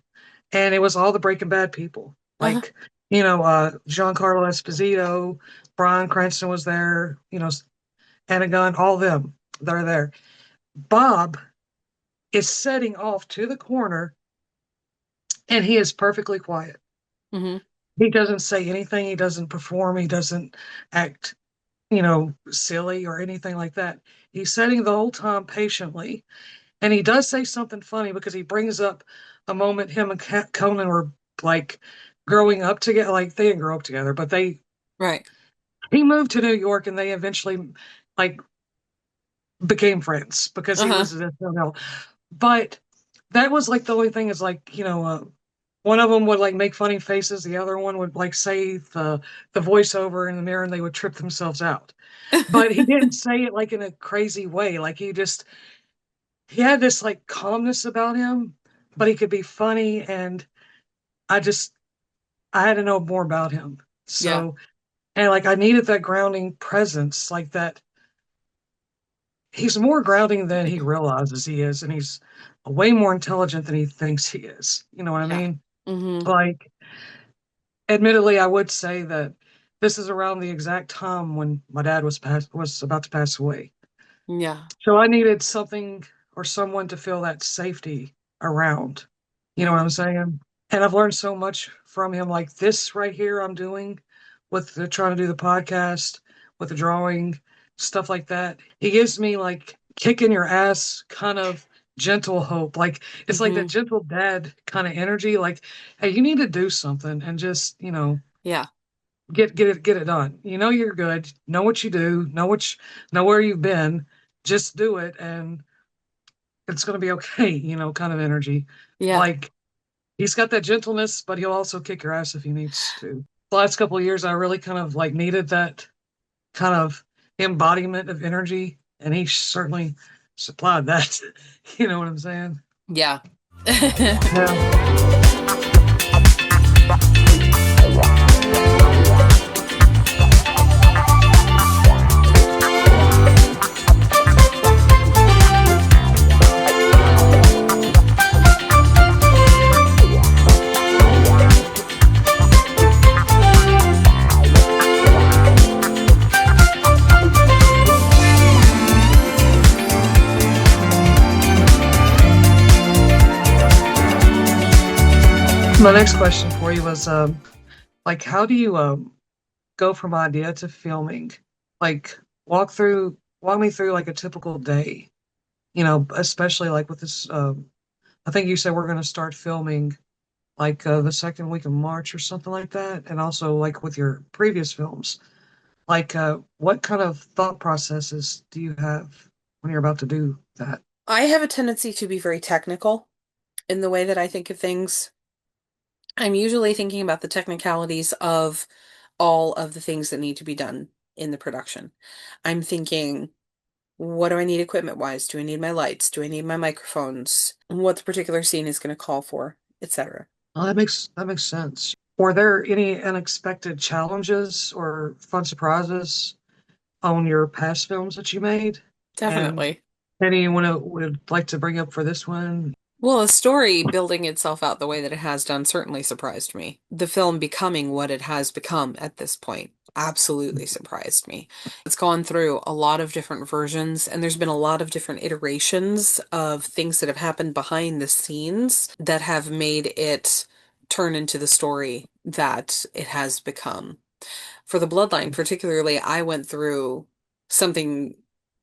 Speaker 1: and it was all the Breaking Bad people,
Speaker 2: Uh-huh.
Speaker 1: like Giancarlo Esposito, Bryan Cranston was there, Anna Gunn, all of them, they're there. Bob is setting off to the corner, and he is perfectly quiet.
Speaker 2: Hmm.
Speaker 1: He doesn't say anything. He doesn't perform. He doesn't act, silly or anything like that. He's sitting the whole time patiently. And he does say something funny because he brings up a moment him and Conan were like growing up together. Like they didn't grow up together, but
Speaker 2: Right.
Speaker 1: he moved to New York and they eventually like became friends because he
Speaker 2: Uh-huh.
Speaker 1: was in SNL. But that was like the only thing is like, one of them would like make funny faces, the other one would like say the voiceover in the mirror and they would trip themselves out. But he didn't say it like in a crazy way. Like he had this like calmness about him, but he could be funny and I just I had to know more about him.
Speaker 2: Yeah.
Speaker 1: So and like I needed that grounding presence, like that he's more grounding than he realizes he is, and he's way more intelligent than he thinks he is. You know what I
Speaker 2: Yeah.
Speaker 1: mean?
Speaker 2: Hmm.
Speaker 1: Like, admittedly, I would say that this is around the exact time when my dad was about to pass away.
Speaker 2: Yeah.
Speaker 1: So I needed something or someone to feel that safety around. You know what I'm
Speaker 2: Hmm.
Speaker 1: saying? And I've learned so much from him, like this right here I'm doing with trying to do the podcast, with the drawing, stuff like that. He gives me like kicking your ass kind of gentle hope. Like it's like that
Speaker 2: Hmm.
Speaker 1: gentle dad kind of energy. Like, hey, you need to do something and just,
Speaker 2: Yeah.
Speaker 1: get it done. You know you're good. Know what you do. Know where you've been. Just do it, and it's going to be okay. Kind of energy.
Speaker 2: Yeah.
Speaker 1: Like he's got that gentleness, but he'll also kick your ass if he needs to. The last couple of years, I really kind of like needed that kind of embodiment of energy, and he certainly supplied that. You know what I'm saying?
Speaker 2: Yeah.
Speaker 1: Yeah. My next question for you was, like, how do you go from idea to filming? Like, walk me through like a typical day. Especially like with this. I think you said we're going to start filming like the second week of March or something like that, and also like with your previous films. Like, what kind of thought processes do you have when you're about to do that?
Speaker 2: I have a tendency to be very technical in the way that I think of things. I'm usually thinking about the technicalities of all of the things that need to be done in the production. I'm thinking, what do I need equipment wise? Do I need my lights? Do I need my microphones? What the particular scene is going to call for, etc.
Speaker 1: Well, that makes sense. Were there any unexpected challenges or fun surprises on your past films that you made? And
Speaker 2: Definitely.
Speaker 1: any you would like to bring up for this one?
Speaker 2: Well, a story building itself out the way that it has done certainly surprised me. The film becoming what it has become at this point absolutely surprised me. It's gone through a lot of different versions, and there's been a lot of different iterations of things that have happened behind the scenes that have made it turn into the story that it has become. For the Bloodline, particularly, I went through something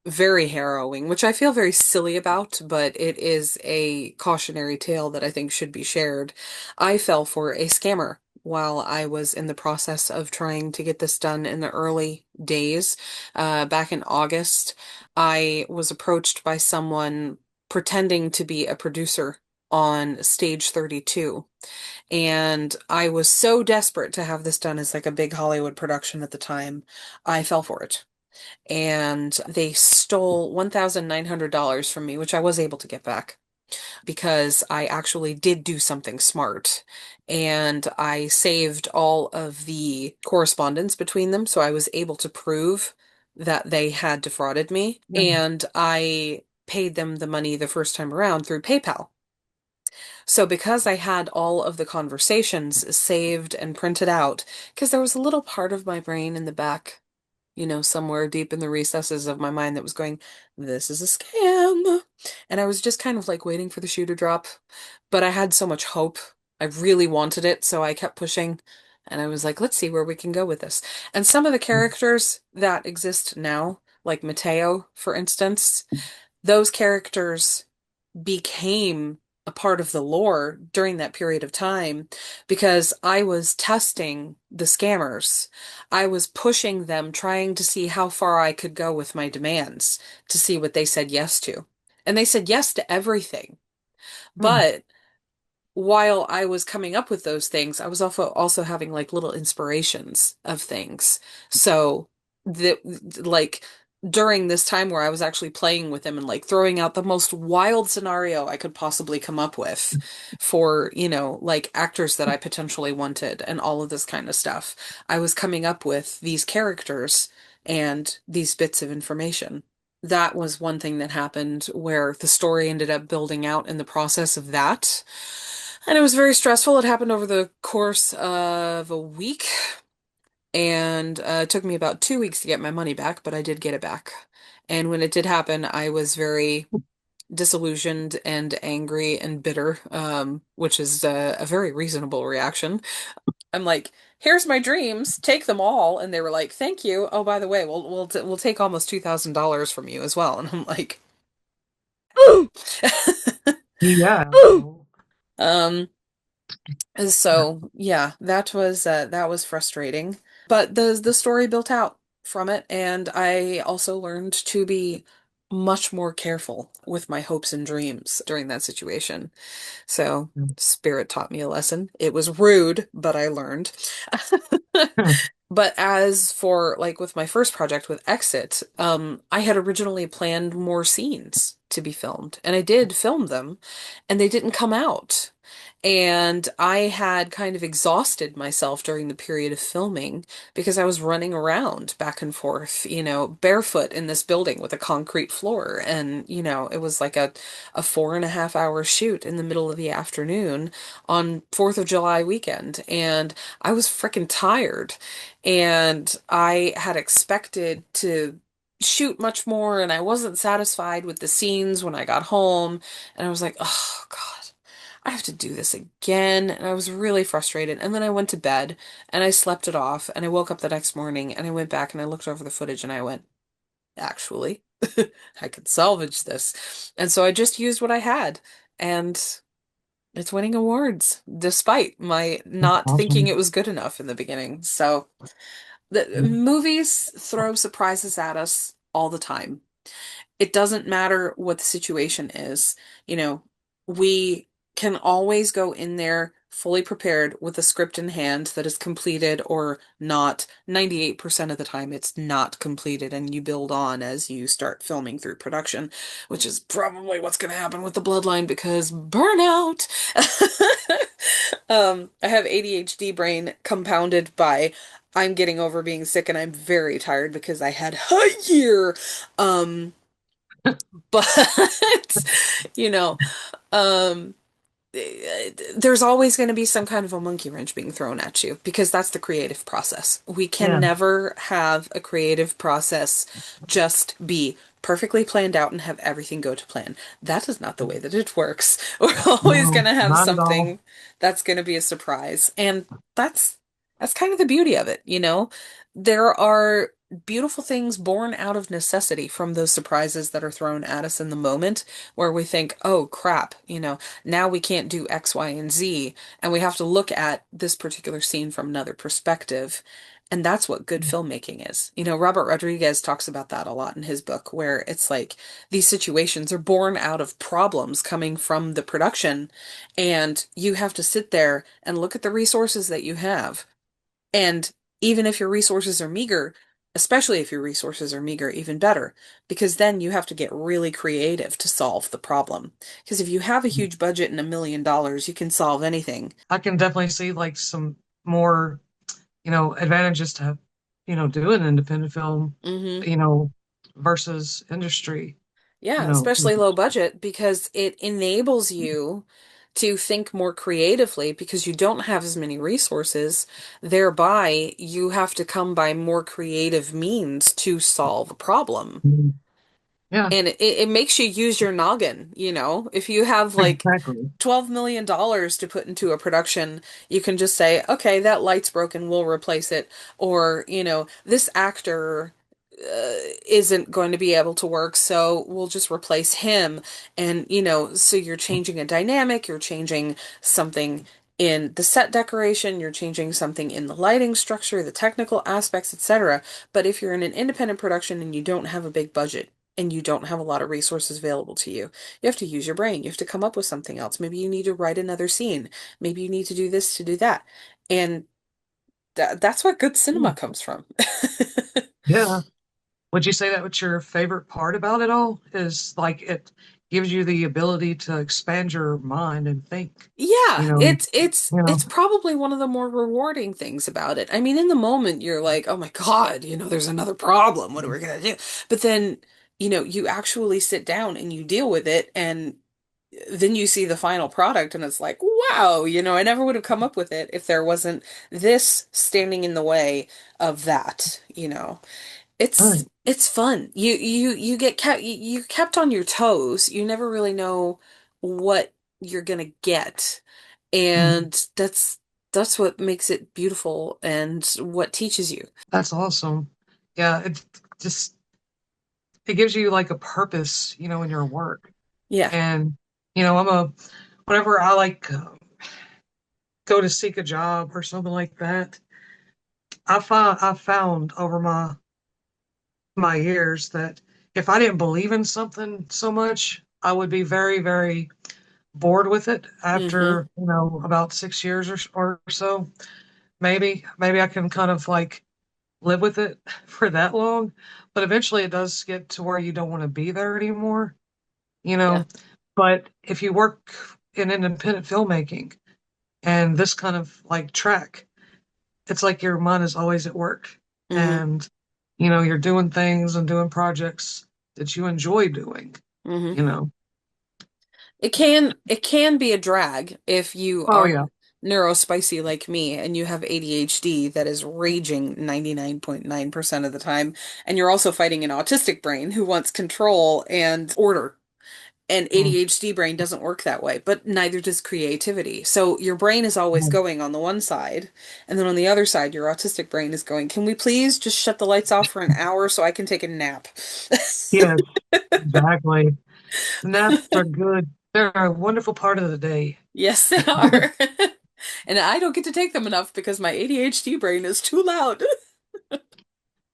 Speaker 2: very harrowing, which I feel very silly about, but it is a cautionary tale that I think should be shared. I fell for a scammer while I was in the process of trying to get this done in the early days. Back in August, I was approached by someone pretending to be a producer on Stage 32. And I was so desperate to have this done as like a big Hollywood production at the time, I fell for it. And they stole $1,900 from me, which I was able to get back because I actually did do something smart. And I saved all of the correspondence between them, so I was able to prove that they had defrauded me.
Speaker 1: Yeah.
Speaker 2: And I paid them the money the first time around through PayPal. So because I had all of the conversations saved and printed out, because there was a little part of my brain in the back, somewhere deep in the recesses of my mind that was going, this is a scam. And I was just kind of like waiting for the shoe to drop. But I had so much hope. I really wanted it, so I kept pushing. And I was like, let's see where we can go with this. And some of the characters that exist now, like Mateo, for instance, those characters became a part of the lore during that period of time because I was testing the scammers. I was pushing them, trying to see how far I could go with my demands to see what they said yes to. And they said yes to everything.
Speaker 1: Hmm.
Speaker 2: But while I was coming up with those things, I was also having like little inspirations of things. So that like during this time where I was actually playing with them and like throwing out the most wild scenario I could possibly come up with for, like actors that I potentially wanted and all of this kind of stuff. I was coming up with these characters and these bits of information. That was one thing that happened where the story ended up building out in the process of that. And it was very stressful. It happened over the course of a week, and it took me about 2 weeks to get my money back, but I did get it back. And when it did happen, I was very disillusioned and angry and bitter, which is a very reasonable reaction. I'm like, "Here's my dreams, take them all," and they were like, "Thank you. Oh, by the way, we'll take almost $2,000 from you as well." And I'm like,
Speaker 1: Yeah.
Speaker 2: um. And so, yeah, that was frustrating. But the story built out from it, and I also learned to be much more careful with my hopes and dreams during that situation. So, Spirit taught me a lesson. It was rude, but I learned. But as for like with my first project with Exit, I had originally planned more scenes to be filmed, and I did film them, and they didn't come out. And I had kind of exhausted myself during the period of filming because I was running around back and forth, barefoot in this building with a concrete floor. And, it was like a 4.5 hour shoot in the middle of the afternoon on 4th of July weekend. And I was freaking tired. And I had expected to shoot much more, and I wasn't satisfied with the scenes when I got home. And I was like, oh, God. I have to do this again. And I was really frustrated. And then I went to bed and I slept it off. And I woke up the next morning and I went back and I looked over the footage and I went, actually, I could salvage this. And so I just used what I had. And it's winning awards despite my
Speaker 1: That's
Speaker 2: not thinking
Speaker 1: awesome.
Speaker 2: it was good enough in the beginning. So the movies throw surprises at us all the time. It doesn't matter what the situation is. You know, we can always go in there fully prepared with a script in hand that is completed or not. 98% of the time, it's not completed, and you build on as you start filming through production, which is probably what's going to happen with the Bloodline because burnout. I have ADHD brain compounded by I'm getting over being sick and I'm very tired because I had a year. Um, But, you know, um, there's always going to be some kind of a monkey wrench being thrown at you because that's the creative process. We can
Speaker 1: Yeah.
Speaker 2: never have a creative process just be perfectly planned out and have everything go to plan. That is not the way that it works. We're always going
Speaker 1: No,
Speaker 2: to have
Speaker 1: not at all.
Speaker 2: something that's going to be a surprise. And that's that's kind of the beauty of it, you know? There are beautiful things born out of necessity from those surprises that are thrown at us in the moment where we think, "Oh crap, now we can't do X, Y, and Z, and we have to look at this particular scene from another perspective." And that's what good filmmaking is. Robert Rodriguez talks about that a lot in his book, where it's like these situations are born out of problems coming from the production, and you have to sit there and look at the resources that you have. And even if your resources are meager, especially if your resources are meager, even better, because then you have to get really creative to solve the problem. Because if you have a huge budget and $1 million, you can solve anything.
Speaker 1: I can definitely see like some more, advantages to, do an independent film,
Speaker 2: Hmm.
Speaker 1: you know, versus industry, you
Speaker 2: Yeah,
Speaker 1: know.
Speaker 2: especially low budget, because it enables you to think more creatively because you don't have as many resources. Thereby, you have to come by more creative means to solve a problem.
Speaker 1: Mhm. Yeah,
Speaker 2: And it makes you use your noggin, If you have like
Speaker 1: exactly.
Speaker 2: $12 million to put into a production, you can just say, okay, that light's broken, we'll replace it. Or, this actor isn't going to be able to work, so we'll just replace him. And, so you're changing a dynamic, you're changing something in the set decoration, you're changing something in the lighting structure, the technical aspects, etc. But if you're in an independent production and you don't have a big budget, and you don't have a lot of resources available to you, you have to use your brain. You have to come up with something else. Maybe you need to write another scene. Maybe you need to do this to do that. And that's what good cinema comes from.
Speaker 1: Yeah. Would you say that what's your favorite part about it all is like it gives you the ability to expand your mind and think, you
Speaker 2: Yeah,
Speaker 1: know,
Speaker 2: it's probably one of the more rewarding things about it. I mean, in the moment you're like, "Oh my God, there's another problem. What are we gonna do?" But then, you actually sit down and you deal with it, and then you see the final product and it's like, wow, I never would have come up with it if there wasn't this standing in the way of that. It's
Speaker 1: Right.
Speaker 2: it's fun. You get kept you kept on your toes. You never really know what you're gonna get.
Speaker 1: Mhm.
Speaker 2: And that's what makes it beautiful and what teaches you.
Speaker 1: That's awesome. Yeah, just it gives you like a purpose, in your work.
Speaker 2: Yeah.
Speaker 1: And, I'm whenever I like go to seek a job or something like that, I found over my years that if I didn't believe in something so much, I would be very, very bored with it
Speaker 2: Mm-hmm.
Speaker 1: after, about 6 years or so. Maybe I can kind of like live with it for that long, but eventually it does get to where you don't want to be there anymore, you
Speaker 2: Yeah.
Speaker 1: know. But if you work in independent filmmaking and this kind of like track, it's like your mind is always at work
Speaker 2: Mm-hmm.
Speaker 1: and you're doing things and doing projects that you enjoy doing,
Speaker 2: Mm-hmm.
Speaker 1: you know.
Speaker 2: It can be a drag if you
Speaker 1: Oh
Speaker 2: are
Speaker 1: yeah.
Speaker 2: neurospicy like me and you have ADHD that is raging 99.9% of the time, and you're also fighting an autistic brain who wants control and order. And
Speaker 1: Mm,
Speaker 2: ADHD brain doesn't work that way, but neither does creativity. So your brain is always
Speaker 1: mm.
Speaker 2: going on the one side, and then on the other side, your autistic brain is going, "Can we please just shut the lights off for an hour so I can take a nap?"
Speaker 1: Yes, exactly. Naps are good. They're a wonderful part of the day.
Speaker 2: Yes, they are. And I don't get to take them enough because my ADHD brain is too loud.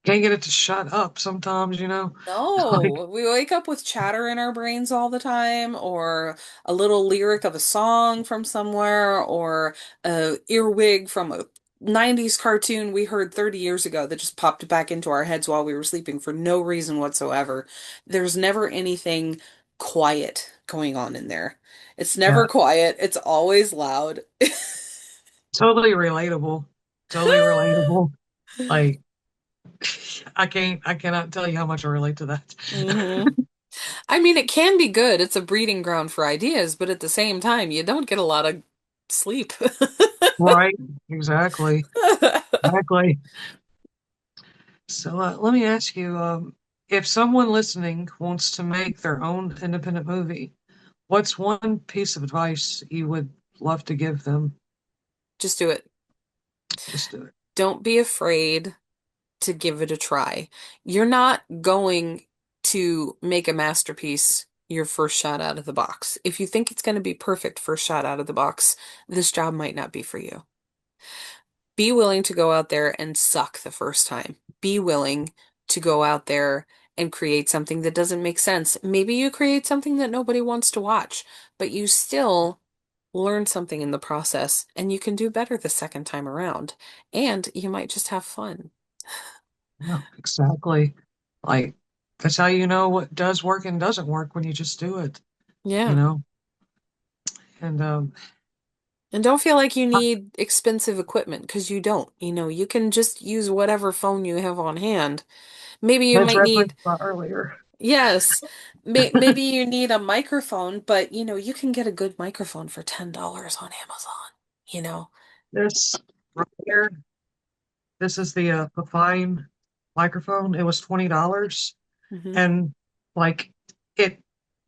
Speaker 1: Can't get it to shut up sometimes, Like,
Speaker 2: No, we wake up with chatter in our brains all the time, or a little lyric of a song from somewhere, or a earwig from a 90s cartoon we heard 30 years ago that just popped back into our heads while we were sleeping for no reason whatsoever. There's never anything quiet going on in there. It's never
Speaker 1: yeah,
Speaker 2: quiet, it's always loud.
Speaker 1: totally relatable. Totally relatable. Like, I cannot tell you how much I relate to that.
Speaker 2: Hmm. I mean, it can be good. It's a breeding ground for ideas, but at the same time, you don't get a lot of sleep.
Speaker 1: Right. Exactly. Exactly. So let me ask you, if someone listening wants to make their own independent movie, what's one piece of advice you would love to give them?
Speaker 2: Just do it.
Speaker 1: Just do it.
Speaker 2: Don't be afraid to give it a try. You're not going to make a masterpiece your first shot out of the box. If you think it's going to be perfect first shot out of the box, this job might not be for you. Be willing to go out there and suck the first time. Be willing to go out there and create something that doesn't make sense. Maybe you create something that nobody wants to watch, but you still learn something in the process and you can do better the second time around. And you might just have fun.
Speaker 1: Yeah, exactly. Like that's how you know what does work and doesn't work when you just do it, you
Speaker 2: Yeah.
Speaker 1: know? And
Speaker 2: And don't feel like you need expensive equipment because you don't. You can just use whatever phone you have on hand. Maybe you
Speaker 1: as
Speaker 2: might need,
Speaker 1: referenced earlier,
Speaker 2: yes, maybe you need a microphone, but you can get a good microphone for $10 on Amazon, you know?
Speaker 1: this right here, this is the fine microphone. It was $20
Speaker 2: Hmm.
Speaker 1: and like it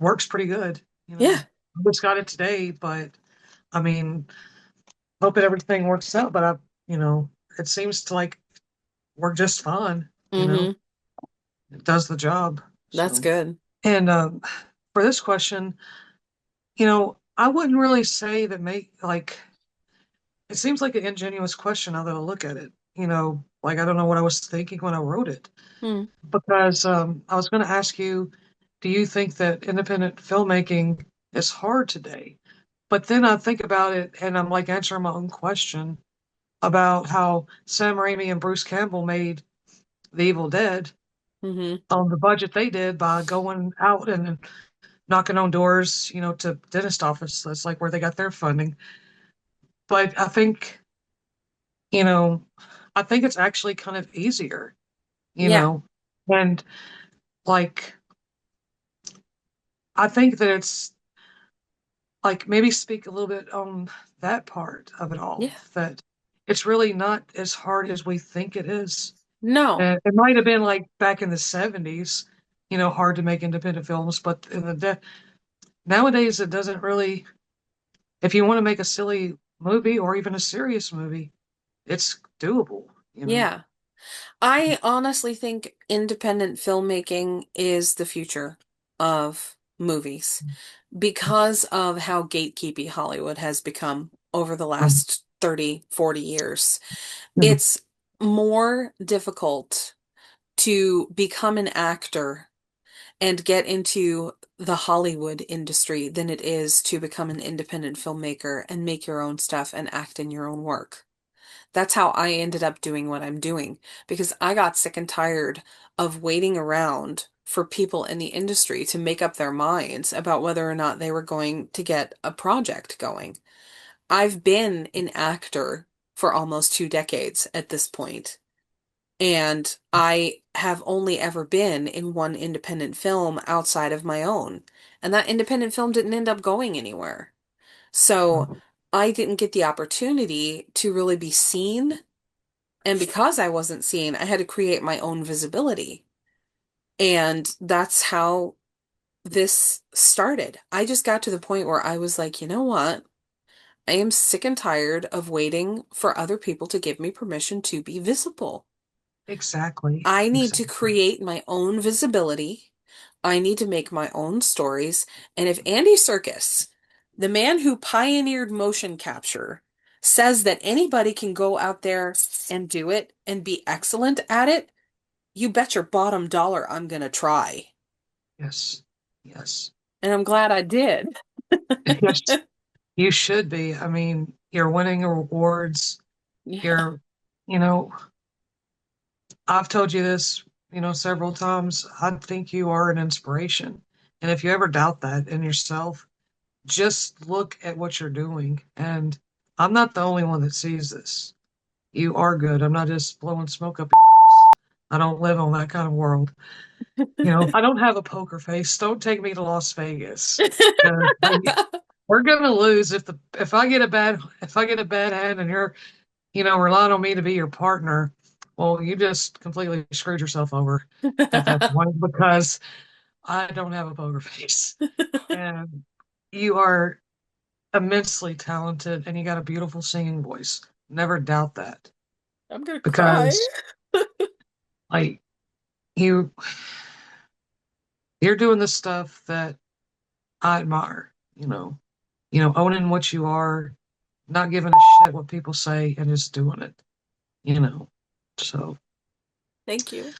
Speaker 1: works pretty good, you
Speaker 2: Yeah.
Speaker 1: know. I just got it today, but I mean, hoping everything works out, but you know, it seems to like work just fine, you know.
Speaker 2: Hmm.
Speaker 1: It does the job.
Speaker 2: That's
Speaker 1: So,
Speaker 2: good.
Speaker 1: and for this question, I wouldn't really say that make like it seems like an ingenuous question now that I look at it. Like I don't know what I was thinking when I wrote it
Speaker 2: Mm.
Speaker 1: because I was going to ask you, do you think that independent filmmaking is hard today? But then I think about it and I'm like answering my own question about how Sam Raimi and Bruce Campbell made The Evil Dead
Speaker 2: Hmm.
Speaker 1: on the budget they did by going out and knocking on doors, to dentist office. That's like where they got their funding. But you know, I think it's actually kind of easier, you
Speaker 2: Yeah.
Speaker 1: know, and like I think that it's like maybe speak a little bit on that part of it
Speaker 2: Yeah.
Speaker 1: all, that it's really not as hard as we think it is.
Speaker 2: No.
Speaker 1: And it might have been like back in the 70s, hard to make independent films, but nowadays it doesn't really, if you want to make a silly movie or even a serious movie, it's doable.
Speaker 2: Yeah. I honestly think independent filmmaking is the future of movies because of how gatekeepy Hollywood has become over the
Speaker 1: Um,
Speaker 2: last 30, 40 years.
Speaker 1: mhm,
Speaker 2: It's more difficult to become an actor and get into the Hollywood industry than it is to become an independent filmmaker and make your own stuff and act in your own work. That's how I ended up doing what I'm doing because I got sick and tired of waiting around for people in the industry to make up their minds about whether or not they were going to get a project going. I've been an actor for almost 2 decades at this point, and I have only ever been in one independent film outside of my own. And that independent film didn't end up going anywhere. So I didn't get the opportunity to really be seen, and because I wasn't seen, I had to create my own visibility. And that's how this started. I just got to the point where I was like, you know what? I am sick and tired of waiting for other people to give me permission to be visible.
Speaker 1: exactly.
Speaker 2: I need to
Speaker 1: Exactly.
Speaker 2: create my own visibility. I need to make my own stories. And if Andy Serkis, the man who pioneered motion capture, says that anybody can go out there and do it and be excellent at it, you bet your bottom dollar I'm gonna try.
Speaker 1: Yes. Yes.
Speaker 2: And I'm glad I did.
Speaker 1: Yes. You should be. I mean, you're winning awards.
Speaker 2: Yeah.
Speaker 1: You're, you know, I've told you this, several times. I think you are an inspiration. And if you ever doubt that in yourself, just look at what you're doing. And I'm not the only one that sees this. You are good. I'm not just blowing smoke up your ass. I don't live on that kind of world. You know, I don't have a poker face. Don't take me to Las Vegas because we're gonna lose if I get a bad hand and you're relying on me to be your partner. Well, you just completely screwed yourself over at that point because I don't have a poker face. And you are immensely talented and you got a beautiful singing voice. Never doubt that
Speaker 2: I'm gonna cry.
Speaker 1: because like you you're doing the stuff that I admire, owning what you are, not giving a shit what people say and just doing it, you know. So
Speaker 2: Thank you.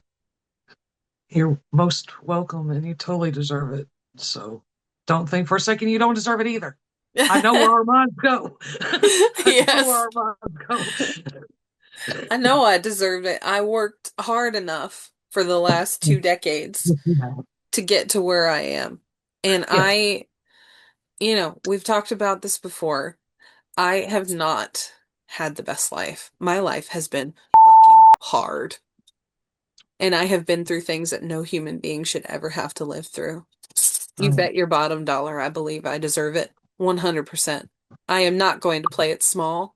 Speaker 1: you're most welcome and you totally deserve it. So don't think for a second you don't deserve it either. I know where our minds go. I know where
Speaker 2: Yes.
Speaker 1: our minds go.
Speaker 2: I know I deserve it. I worked hard enough for the last 2 decades
Speaker 1: Yeah.
Speaker 2: to get to where I am. And
Speaker 1: Yes.
Speaker 2: we've talked about this before. I have not had the best life. My life has been fucking hard. And I have been through things that no human being should ever have to live through. You
Speaker 1: Oh,
Speaker 2: bet your bottom dollar I believe I deserve it 100%. I am not going to play it small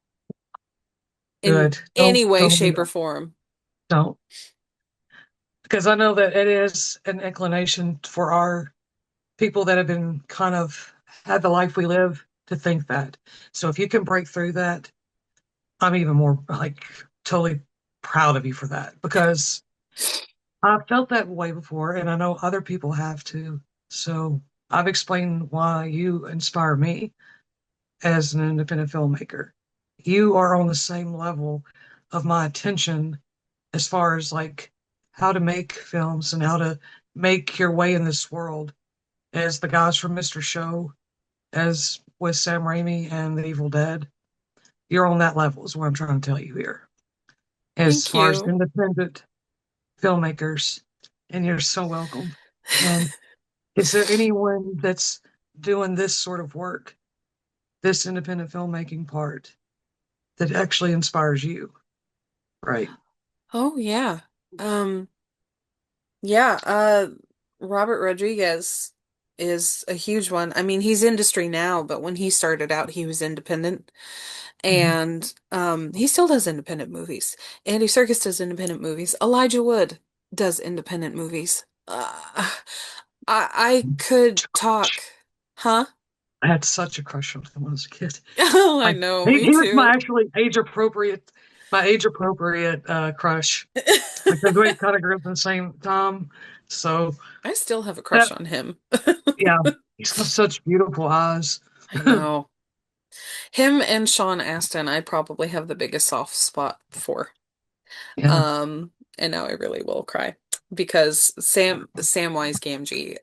Speaker 2: in
Speaker 1: good.
Speaker 2: any way,
Speaker 1: Don't do
Speaker 2: shape, or
Speaker 1: that.
Speaker 2: form.
Speaker 1: Don't. Because I know that it is an inclination for our people that have been kind of had the life we live to think that. So if you can break through that, I'm even more like totally proud of you for that because I've felt that way before and I know other people have too. So I've explained why you inspire me as an independent filmmaker. You are on the same level of my attention as far as like how to make films and how to make your way in this world as the guys from Mr. Show, as with Sam Raimi and The Evil Dead. You're on that level is what I'm trying to tell you here. As
Speaker 2: Thank
Speaker 1: far as
Speaker 2: you.
Speaker 1: independent filmmakers, and you're so welcome. And is there anyone that's doing this sort of work, this independent filmmaking part, that actually inspires you? Right.
Speaker 2: Oh yeah. Um yeah, Robert Rodriguez is a huge one. I mean, he's industry now, but when he started out, he was independent.
Speaker 1: Mhm.
Speaker 2: And he still does independent movies. Andy Serkis does independent movies. Elijah Wood does independent movies. I could talk. Huh?
Speaker 1: I had such a crush on him when I was a kid.
Speaker 2: Oh, I
Speaker 1: Like
Speaker 2: know,
Speaker 1: he,
Speaker 2: me
Speaker 1: he was my
Speaker 2: too.
Speaker 1: actually age appropriate crush. Like they great kind of grew up at the same time. So
Speaker 2: I still have a crush
Speaker 1: that
Speaker 2: on him.
Speaker 1: yeah, he's got such beautiful eyes.
Speaker 2: I know. Him and Sean Astin, I probably have the biggest soft spot for.
Speaker 1: Yeah.
Speaker 2: Um, and now I really will cry because Samwise Gamgee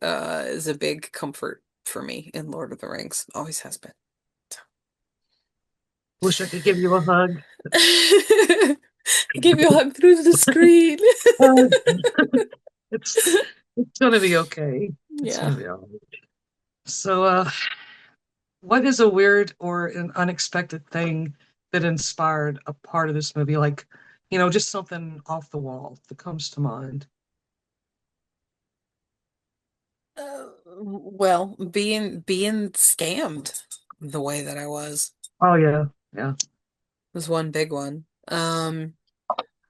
Speaker 2: is a big comfort for me in Lord of the Rings. Always has been.
Speaker 1: Wish I could give you a hug.
Speaker 2: I gave you a hug through the screen.
Speaker 1: Uh, it's it's gonna be okay. It's
Speaker 2: Yeah.
Speaker 1: gonna be all right. So what is a weird or an unexpected thing that inspired a part of this movie? Like, just something off the wall that comes to mind.
Speaker 2: Well, being scammed the way that I
Speaker 1: Oh yeah, yeah.
Speaker 2: was one big one.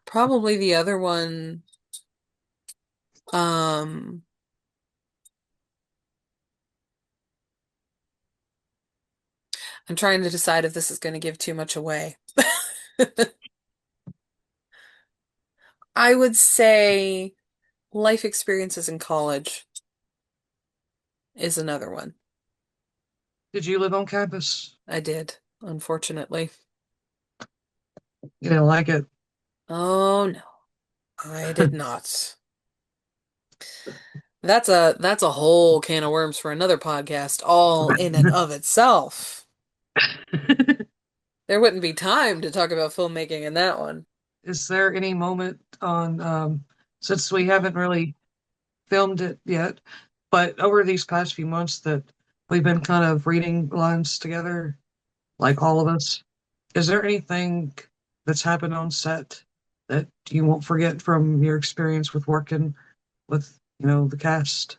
Speaker 2: Probably the other one, um, I'm trying to decide if this is going to give too much away. I would say life experiences in college is another one.
Speaker 1: Did you live on campus?
Speaker 2: I did, unfortunately.
Speaker 1: You didn't like it.
Speaker 2: Oh no, I did not. That's a whole can of worms for another podcast, all in and of itself. There wouldn't be time to talk about filmmaking in that one.
Speaker 1: Is there any moment on since we haven't really filmed it yet, but over these past few months that we've been kind of reading lines together, like all of us, is there anything that's happened on set that you won't forget from your experience with working with, the cast?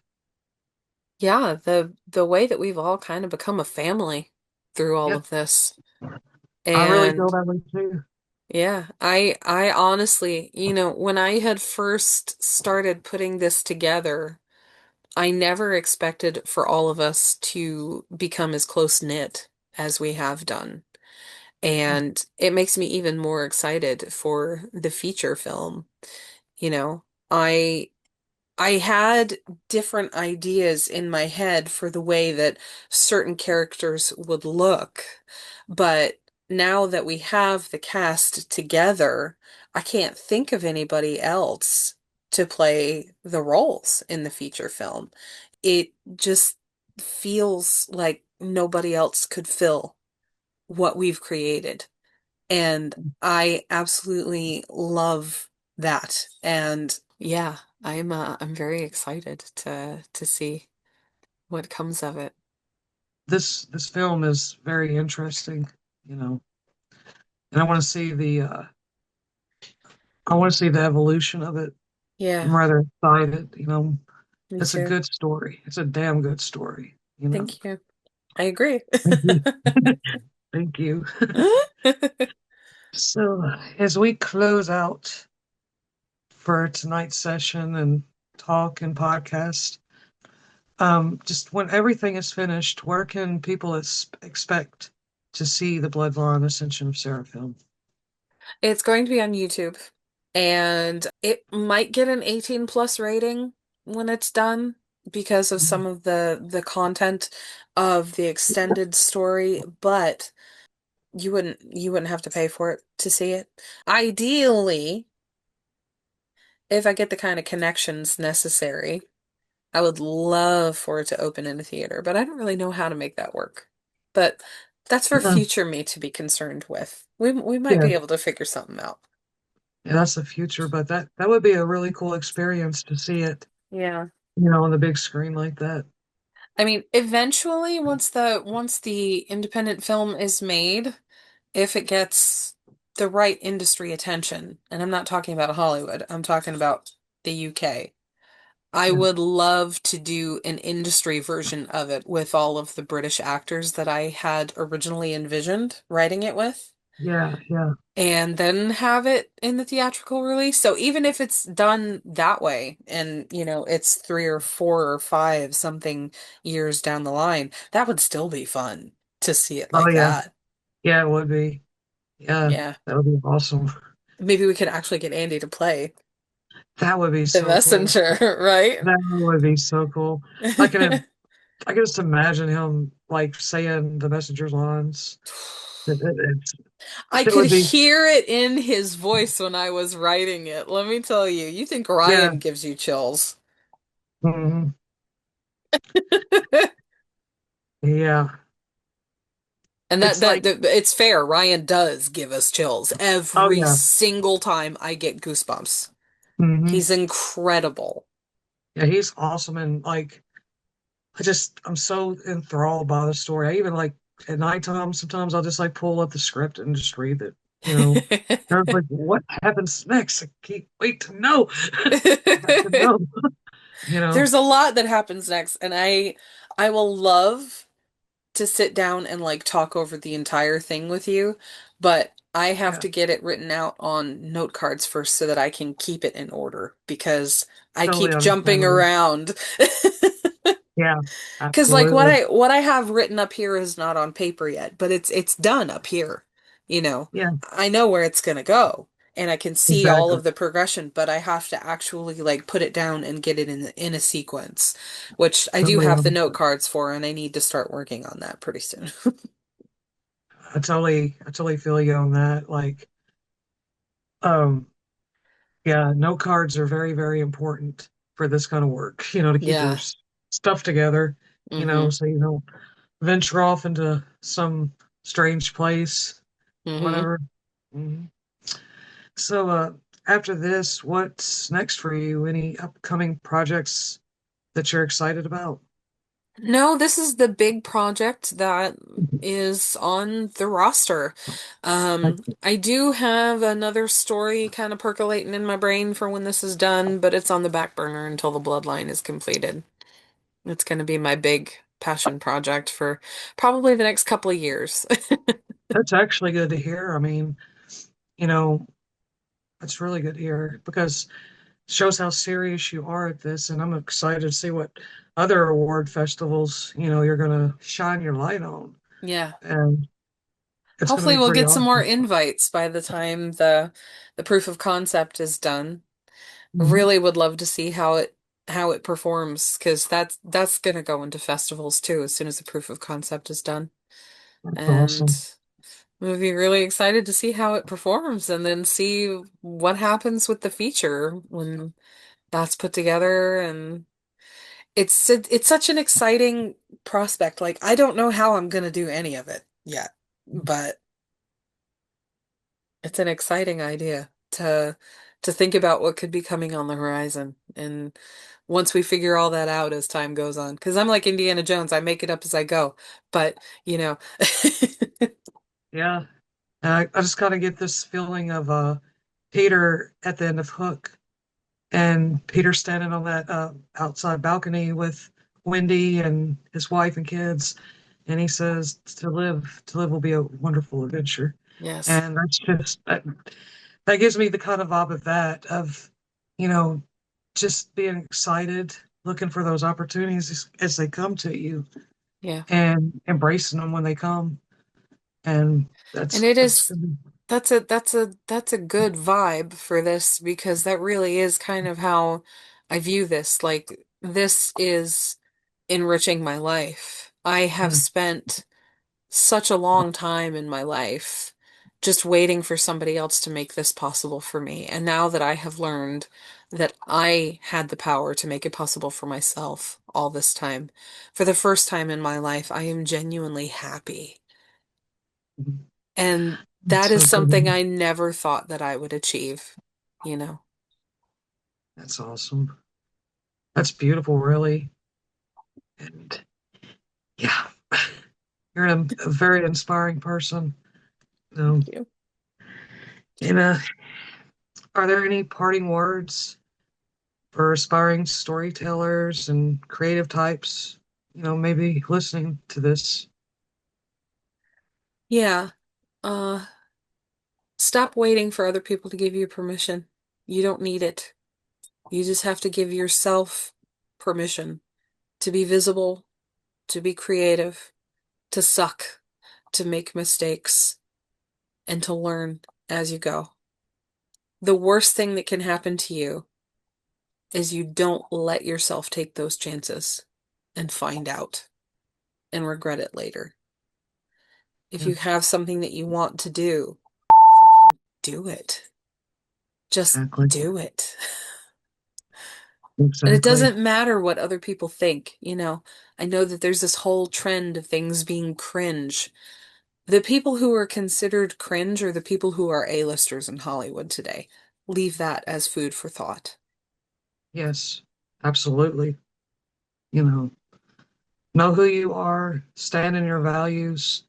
Speaker 2: Yeah, the way that we've all kind of become a family through all
Speaker 1: Yep,
Speaker 2: of this.
Speaker 1: I really feel
Speaker 2: And
Speaker 1: that way too.
Speaker 2: yeah, I honestly, when I had first started putting this together, I never expected for all of us to become as close-knit as we have done. And it makes me even more excited for the feature film. You know, I I had different ideas in my head for the way that certain characters would look, but now that we have the cast together, I can't think of anybody else to play the roles in the feature film. It just feels like nobody else could fill what we've created. And I absolutely love that. And yeah, I'm very excited to see what comes of it.
Speaker 1: This film is very interesting, you know, and I want to see the evolution of it.
Speaker 2: Yeah,
Speaker 1: I'm rather excited,
Speaker 2: me
Speaker 1: It's a
Speaker 2: too.
Speaker 1: good story. It's a damn good story.
Speaker 2: Thank you. I agree.
Speaker 1: Thank you. Thank you. So, as we close out for tonight's session and talk and podcast, just when everything is finished, where can people expect to see the Bloodline Ascension of Seraphim?
Speaker 2: It's going to be on YouTube, and it might get an 18 plus rating when it's done because of some of the content of the extended story, but you wouldn't have to pay for it to see it. Ideally, if I get the kind of connections necessary, I would love for it to open in a theater, but I don't really know how to make that work. But that's for
Speaker 1: Yeah,
Speaker 2: future me to be concerned with. We might
Speaker 1: yeah,
Speaker 2: be able to figure something out.
Speaker 1: yeah, that's the future, but that would be a really cool experience to see it,
Speaker 2: Yeah.
Speaker 1: on the big screen like that.
Speaker 2: I mean, eventually, once the independent film is made, if it gets the right industry attention, and I'm not talking about Hollywood, I'm talking about the UK. I
Speaker 1: Yeah,
Speaker 2: would love to do an industry version of it with all of the British actors that I had originally envisioned writing it with,
Speaker 1: yeah, yeah.
Speaker 2: and then have it in the theatrical release. So even if it's done that way and, it's 3 or 4 or 5 something years down the line, that would still be fun to see it
Speaker 1: Oh
Speaker 2: like
Speaker 1: yeah,
Speaker 2: that.
Speaker 1: yeah, it would be. Yeah,
Speaker 2: Yeah.
Speaker 1: that would be awesome.
Speaker 2: Maybe we could actually get Andy to play
Speaker 1: That would be
Speaker 2: the
Speaker 1: so cool.
Speaker 2: messenger, right?
Speaker 1: That would be so cool. I can I can just imagine him like saying the messenger's lines.
Speaker 2: I
Speaker 1: It
Speaker 2: could
Speaker 1: would be,
Speaker 2: hear it in his voice when I was writing it. Let me tell you, you think
Speaker 1: yeah,
Speaker 2: Ryan gives you chills.
Speaker 1: mhm, yeah.
Speaker 2: And that,
Speaker 1: It's
Speaker 2: that
Speaker 1: like,
Speaker 2: that it's fair. Ryan does give us chills
Speaker 1: oh
Speaker 2: every
Speaker 1: yeah,
Speaker 2: single time I get goosebumps.
Speaker 1: hmm
Speaker 2: He's incredible.
Speaker 1: yeah. He's awesome, and like I'm so enthralled by the story. I even like at nighttime sometimes I'll just like pull up the script and just read it. And I was like, what happens next? I can't wait to know. I got to know. You know,
Speaker 2: There's a lot that happens next, and I will love to sit down and like talk over the entire thing with you, but I have
Speaker 1: yeah,
Speaker 2: to get it written out on note cards first so that I can keep it in order because I
Speaker 1: totally
Speaker 2: keep jumping
Speaker 1: understandable.
Speaker 2: around.
Speaker 1: Yeah,
Speaker 2: Because like what
Speaker 1: absolutely.
Speaker 2: I have written up here is not on paper yet, but it's done up here. You know,
Speaker 1: Yeah,
Speaker 2: I know where it's gonna go and I can see all
Speaker 1: exactly.
Speaker 2: of the progression, but I have to actually like put it down and get it in a sequence, which I do
Speaker 1: Totally
Speaker 2: have the note
Speaker 1: understand.
Speaker 2: cards for, and I need to start working on that pretty soon.
Speaker 1: I totally feel you on that. Like, um, yeah, note cards are very, very important for this kind of work, to keep your
Speaker 2: Yeah.
Speaker 1: stuff together,
Speaker 2: Mm-hmm.
Speaker 1: so you don't venture off into some strange place,
Speaker 2: Mm-hmm.
Speaker 1: whatever. Mhm. So, after this, what's next for you? Any upcoming projects that you're excited about?
Speaker 2: No, this is the big project that is on the roster. I do have another story kind of percolating in my brain for when this is done, but it's on the back burner until the Bloodline is completed. It's going to be my big passion project for probably the next couple of years.
Speaker 1: That's actually good to hear. I mean, you know, that's really good to hear because it shows how serious you are at this, and I'm excited to see what other award festivals, you're gonna shine your light on.
Speaker 2: Yeah.
Speaker 1: And it's gonna
Speaker 2: Hopefully
Speaker 1: be
Speaker 2: we'll
Speaker 1: pretty
Speaker 2: get some more
Speaker 1: awesome.
Speaker 2: invites by the time the proof of concept is done.
Speaker 1: Mhm.
Speaker 2: Really would love to see how it performs because that's gonna go into festivals too as soon as the proof of concept is done.
Speaker 1: That's
Speaker 2: And
Speaker 1: awesome.
Speaker 2: we'll be really excited to see how it performs and then see what happens with the feature when that's put together. And it's such an exciting prospect. Like I don't know how I'm gonna do any of it yet, but it's an exciting idea to think about what could be coming on the horizon. And once we figure all that out as time goes on, because I'm like Indiana Jones, I make it up as I go. But, you know,
Speaker 1: Yeah. And I just gotta get this feeling of Peter at the end of Hook, and Peter standing on that outside balcony with Wendy and his wife and kids, and he says, to live will be a wonderful adventure."
Speaker 2: yes,
Speaker 1: And that gives me the kind of vibe of that, of, you know, just being excited, looking for those opportunities as they come to you,
Speaker 2: yeah.
Speaker 1: and embracing them when they come. And
Speaker 2: And
Speaker 1: that's
Speaker 2: that's a good vibe for this because that really is kind of how I view this. Like this is enriching my life. I have
Speaker 1: mm,
Speaker 2: spent such a long time in my life just waiting for somebody else to make this possible for me. And now that I have learned that I had the power to make it possible for myself all this time, for the first time in my life, I am genuinely happy. And
Speaker 1: it's
Speaker 2: that is
Speaker 1: so
Speaker 2: something
Speaker 1: good.
Speaker 2: I never thought that I would achieve, you know.
Speaker 1: That's awesome. That's beautiful, really. And yeah, you're a very inspiring person.
Speaker 2: Thank
Speaker 1: Um,
Speaker 2: you.
Speaker 1: and are there any parting words for aspiring storytellers and creative types, maybe listening to this?
Speaker 2: Yeah. Uh, Stop waiting for other people to give you permission. You don't need it. You just have to give yourself permission to be visible, to be creative, to suck, to make mistakes, and to learn as you go. The worst thing that can happen to you is you don't let yourself take those chances and find out and regret it later. If
Speaker 1: Yeah,
Speaker 2: you have something that you want to do, fucking do it. Just
Speaker 1: exactly.
Speaker 2: do it. And it
Speaker 1: Exactly.
Speaker 2: doesn't matter what other people think, you know. I know that there's this whole trend of things being cringe. The people who are considered cringe are the people who are A-listers in Hollywood today. Leave that as food for thought.
Speaker 1: Yes, absolutely. You know who you are, stand in your values,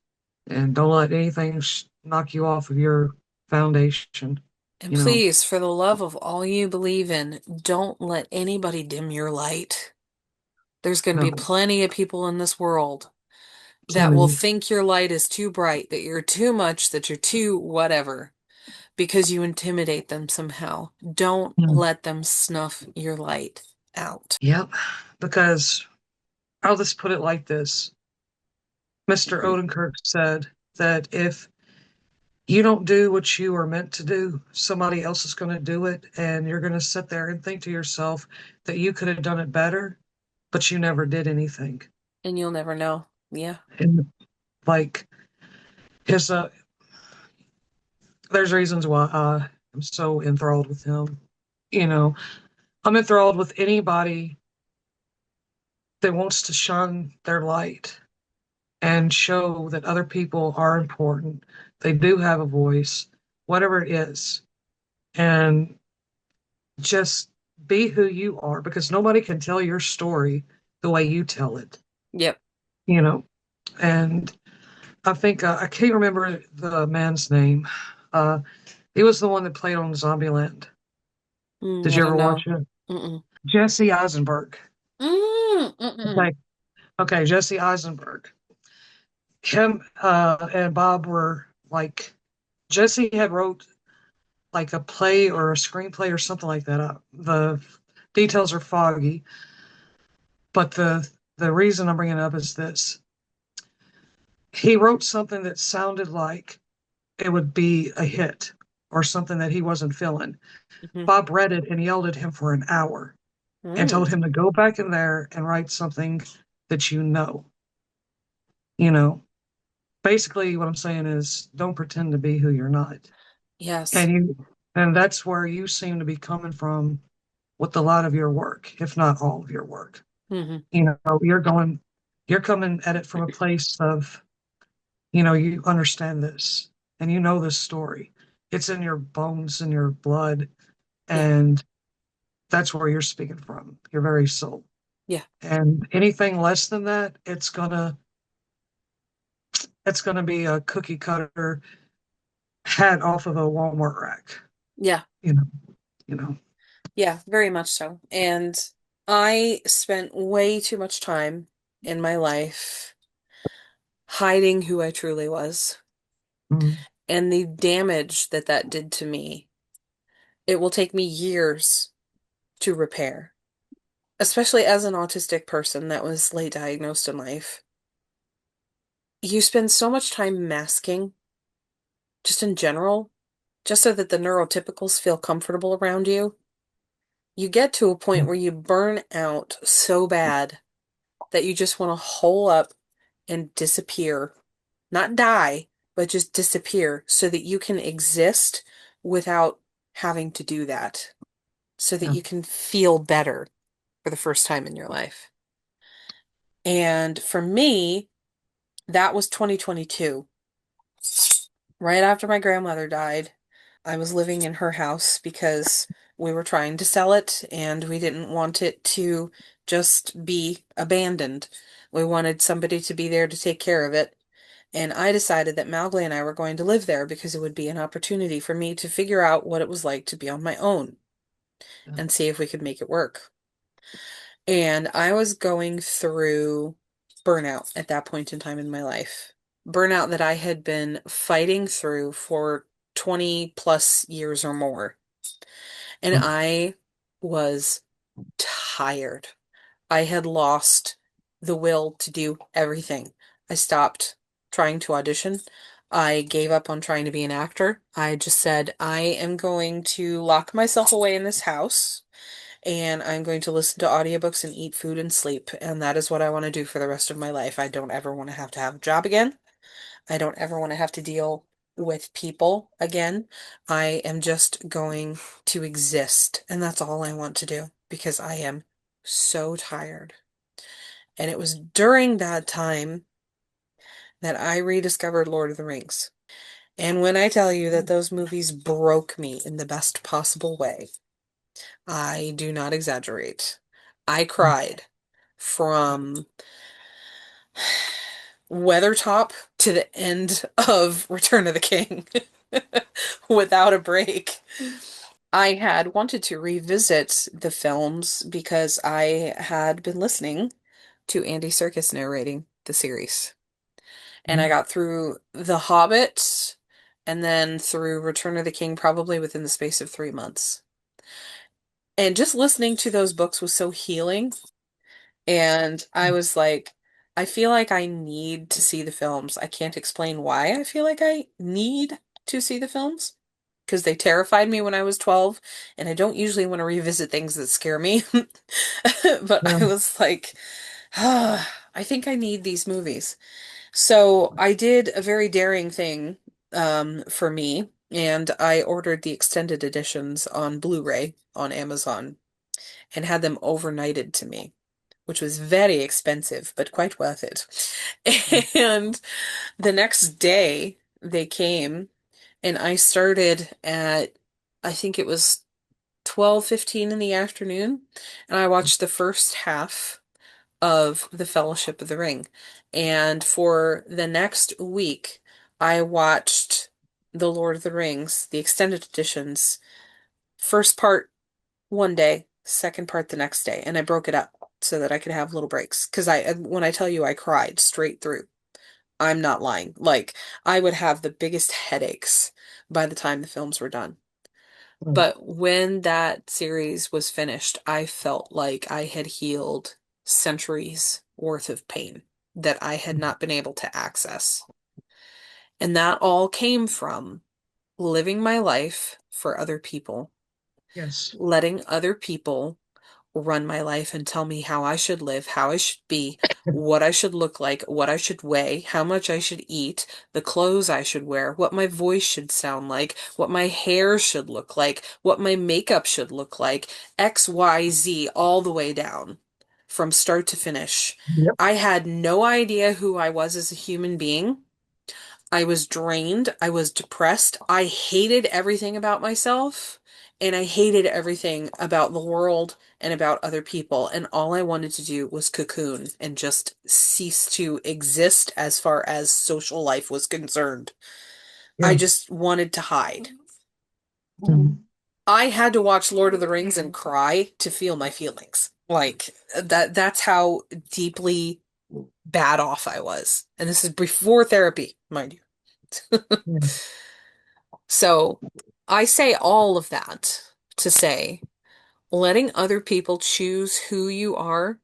Speaker 1: and don't let anything knock you off of your foundation.
Speaker 2: And
Speaker 1: You know,
Speaker 2: please, for the love of all you believe in, don't let anybody dim your light. There's going to be
Speaker 1: no,
Speaker 2: plenty of people in this world
Speaker 1: too
Speaker 2: that will
Speaker 1: many.
Speaker 2: think your light is too bright, that you're too much, that you're too whatever, because you intimidate them somehow. Don't
Speaker 1: Mm.
Speaker 2: let them snuff your light out.
Speaker 1: Yep, because I'll just put it like this. Mr. Odenkirk said that if you don't do what you are meant to do, somebody else is going to do it, and you're going to sit there and think to yourself that you could have done it better, but you never did anything.
Speaker 2: And you'll never know. Yeah.
Speaker 1: And like, his there's reasons why I'm so enthralled with him. You know, I'm enthralled with anybody that wants to shine their light and show that other people are important. They do have a voice, whatever it is. And just be who you are, because nobody can tell your story the way you tell it.
Speaker 2: Yep.
Speaker 1: you know. And I think I can't remember the man's name. Uh, he was the one that played on Zombieland. Did
Speaker 2: I
Speaker 1: you
Speaker 2: don't
Speaker 1: ever
Speaker 2: know.
Speaker 1: watch it?
Speaker 2: Mm-mm.
Speaker 1: Jesse Eisenberg.
Speaker 2: Mm-mm.
Speaker 1: Okay, okay, Jesse Eisenberg. Him and Bob were like Jesse had wrote like a play or a screenplay or something like that. The details are foggy, but the reason I'm bringing it up is this: he wrote something that sounded like it would be a hit or something that he wasn't feeling.
Speaker 2: Mm-hmm.
Speaker 1: Bob read it and yelled at him for an hour and told
Speaker 2: Mm.
Speaker 1: him to go back in there and write something that you know. You know, basically what I'm saying is don't pretend to be who you're not.
Speaker 2: Yes.
Speaker 1: And and that's where you seem to be coming from with a lot of your work, if not all of your work.
Speaker 2: Mm-hmm.
Speaker 1: You know, you're coming at it from a place of, you understand this and you know this story. It's in your bones and your blood,
Speaker 2: Yeah.
Speaker 1: and that's where you're speaking from, your very soul.
Speaker 2: Yeah.
Speaker 1: And anything less than that, it's gonna be a cookie cutter hat off of a Walmart rack.
Speaker 2: Yeah.
Speaker 1: You know, you know.
Speaker 2: Yeah, very much so. And I spent way too much time in my life hiding who I truly was
Speaker 1: Mm,
Speaker 2: and the damage that that did to me. It will take me years to repair, especially as an autistic person that was late diagnosed in life. You spend so much time masking, just in general, just so that the neurotypicals feel comfortable around you. You get to a point where you burn out so bad that you just want to hole up and disappear. Not die, but just disappear so that you can exist without having to do that, so that
Speaker 1: yeah.
Speaker 2: you can feel better for the first time in your life. And for me, that was 2022. Right after my grandmother died, I was living in her house because we were trying to sell it and we didn't want it to just be abandoned. We wanted somebody to be there to take care of it. And I decided that Mowgli and I were going to live there because it would be an opportunity for me to figure out what it was like to be on my own
Speaker 1: Yeah.
Speaker 2: and see if we could make it work. And I was going through burnout at that point in time in my life. Burnout that I had been fighting through for 20 plus years or more. And
Speaker 1: Mm,
Speaker 2: I was tired. I had lost the will to do everything. I stopped trying to audition. I gave up on trying to be an actor. I just said, I am going to lock myself away in this house and I'm going to listen to audiobooks and eat food and sleep. And that is what I want to do for the rest of my life. I don't ever want to have a job again. I don't ever want to have to deal with people again. I am just going to exist. And that's all I want to do because I am so tired. And it was during that time that I rediscovered Lord of the Rings. And when I tell you that those movies broke me in the best possible way, I do not exaggerate. I
Speaker 1: mm,
Speaker 2: cried from Weathertop to the end of Return of the King without a break. I had wanted to revisit the films because I had been listening to Andy Serkis narrating the series. And I
Speaker 1: mm,
Speaker 2: got through The Hobbit and then through Return of the King probably within the space of 3 months. And just listening to those books was so healing. And I was like, I feel like I need to see the films. I can't explain why I feel like I need to see the films because they terrified me when I was 12, and I don't usually want to revisit things that scare me. But
Speaker 1: yeah.
Speaker 2: I was like, ah, I think I need these movies. So I did a very daring thing for me, and I ordered the extended editions on Blu-ray on Amazon and had them overnighted to me, which was very expensive, but quite worth it.
Speaker 1: Mm,
Speaker 2: And the next day they came and I started at, I think it was 12:15 in the afternoon, and I watched the first half of the Fellowship of the Ring. And for the next week, I watched The Lord of the Rings, the extended editions, first part one day, second part the next day, and I broke it up so that I could have little breaks. Because when I tell you I cried straight through, I'm not lying. Like, I would have the biggest headaches by the time the films were done.
Speaker 1: Mm.
Speaker 2: But when that series was finished, I felt like I had healed centuries worth of pain that I had not been able to access. And that all came from living my life for other people,
Speaker 1: Yes.
Speaker 2: letting other people run my life and tell me how I should live, how I should be, what I should look like, what I should weigh, how much I should eat, the clothes I should wear, what my voice should sound like, what my hair should look like, what my makeup should look like, X, Y, Z, all the way down from start to finish.
Speaker 1: Yep.
Speaker 2: I had no idea who I was as a human being. I was drained. I was depressed. I hated everything about myself. And I hated everything about the world and about other people. And all I wanted to do was cocoon and just cease to exist as far as social life was concerned. I
Speaker 1: Yeah.
Speaker 2: just wanted to hide.
Speaker 1: Mhm.
Speaker 2: I had to watch Lord of the Rings and cry to feel my feelings. Like that's how deeply bad off I was. And this is before therapy, mind you.
Speaker 1: Yeah.
Speaker 2: So I say all of that to say letting other people choose who you are,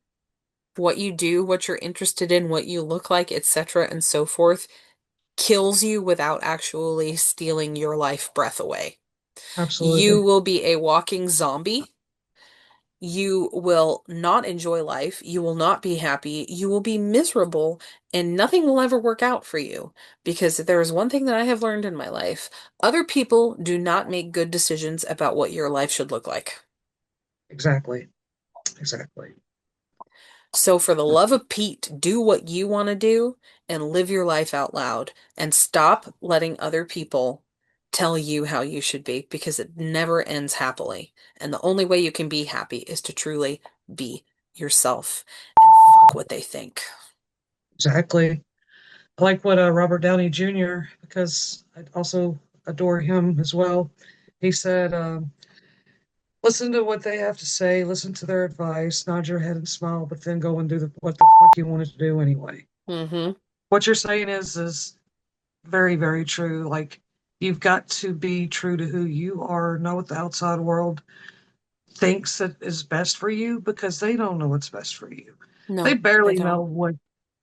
Speaker 2: what you do, what you're interested in, what you look like, etc., and so forth, kills you without actually stealing your life breath away. You
Speaker 1: Absolutely.
Speaker 2: will be a walking zombie. You will not enjoy life. You will not be happy. You will be miserable, and nothing will ever work out for you. Because if there is one thing that I have learned in my life, other people do not make good decisions about what your life should look like.
Speaker 1: Exactly. Exactly.
Speaker 2: So, for the love of Pete, do what you want to do and live your life out loud and stop letting other people tell you how you should be because it never ends happily. And the only way you can be happy is to truly be yourself and fuck what they think.
Speaker 1: Exactly. I like what Robert Downey Jr., because I also adore him as well. He said, listen to what they have to say, listen to their advice, nod your head and smile, but then go and do what the fuck you wanted to do anyway.
Speaker 2: Mm-hmm.
Speaker 1: What you're saying is very, very true. Like, you've got to be true to who you are, know what the outside world thinks that is best for you, because they don't know what's best for you. They
Speaker 2: No, they
Speaker 1: barely know
Speaker 2: don't.
Speaker 1: what,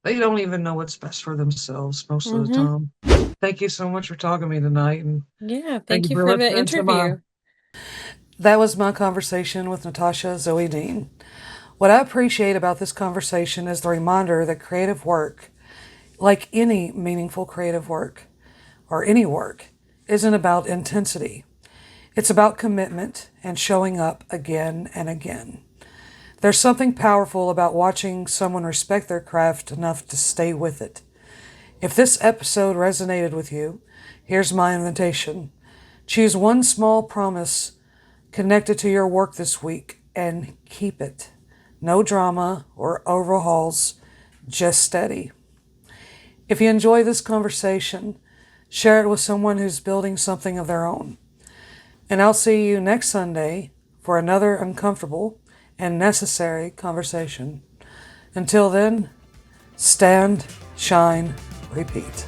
Speaker 1: they don't even know what's best for themselves most of the
Speaker 2: Mm-hmm.
Speaker 1: time. Thank you so much for talking to me tonight, and
Speaker 2: Yeah,
Speaker 1: thank
Speaker 2: thank
Speaker 1: you
Speaker 2: you
Speaker 1: for
Speaker 2: for the
Speaker 1: listening to my.
Speaker 2: interview.
Speaker 1: That was my conversation with Natasha Zoë Dean. What I appreciate about this conversation is the reminder that creative work, like any meaningful creative work or any work, isn't about intensity. It's about commitment and showing up again and again. There's something powerful about watching someone respect their craft enough to stay with it. If this episode resonated with you, here's my invitation. Choose one small promise connected to your work this week and keep it. No drama or overhauls, just steady. If you enjoy this conversation, share it with someone who's building something of their own. And I'll see you next Sunday for another uncomfortable and necessary conversation. Until then, stand, shine, repeat.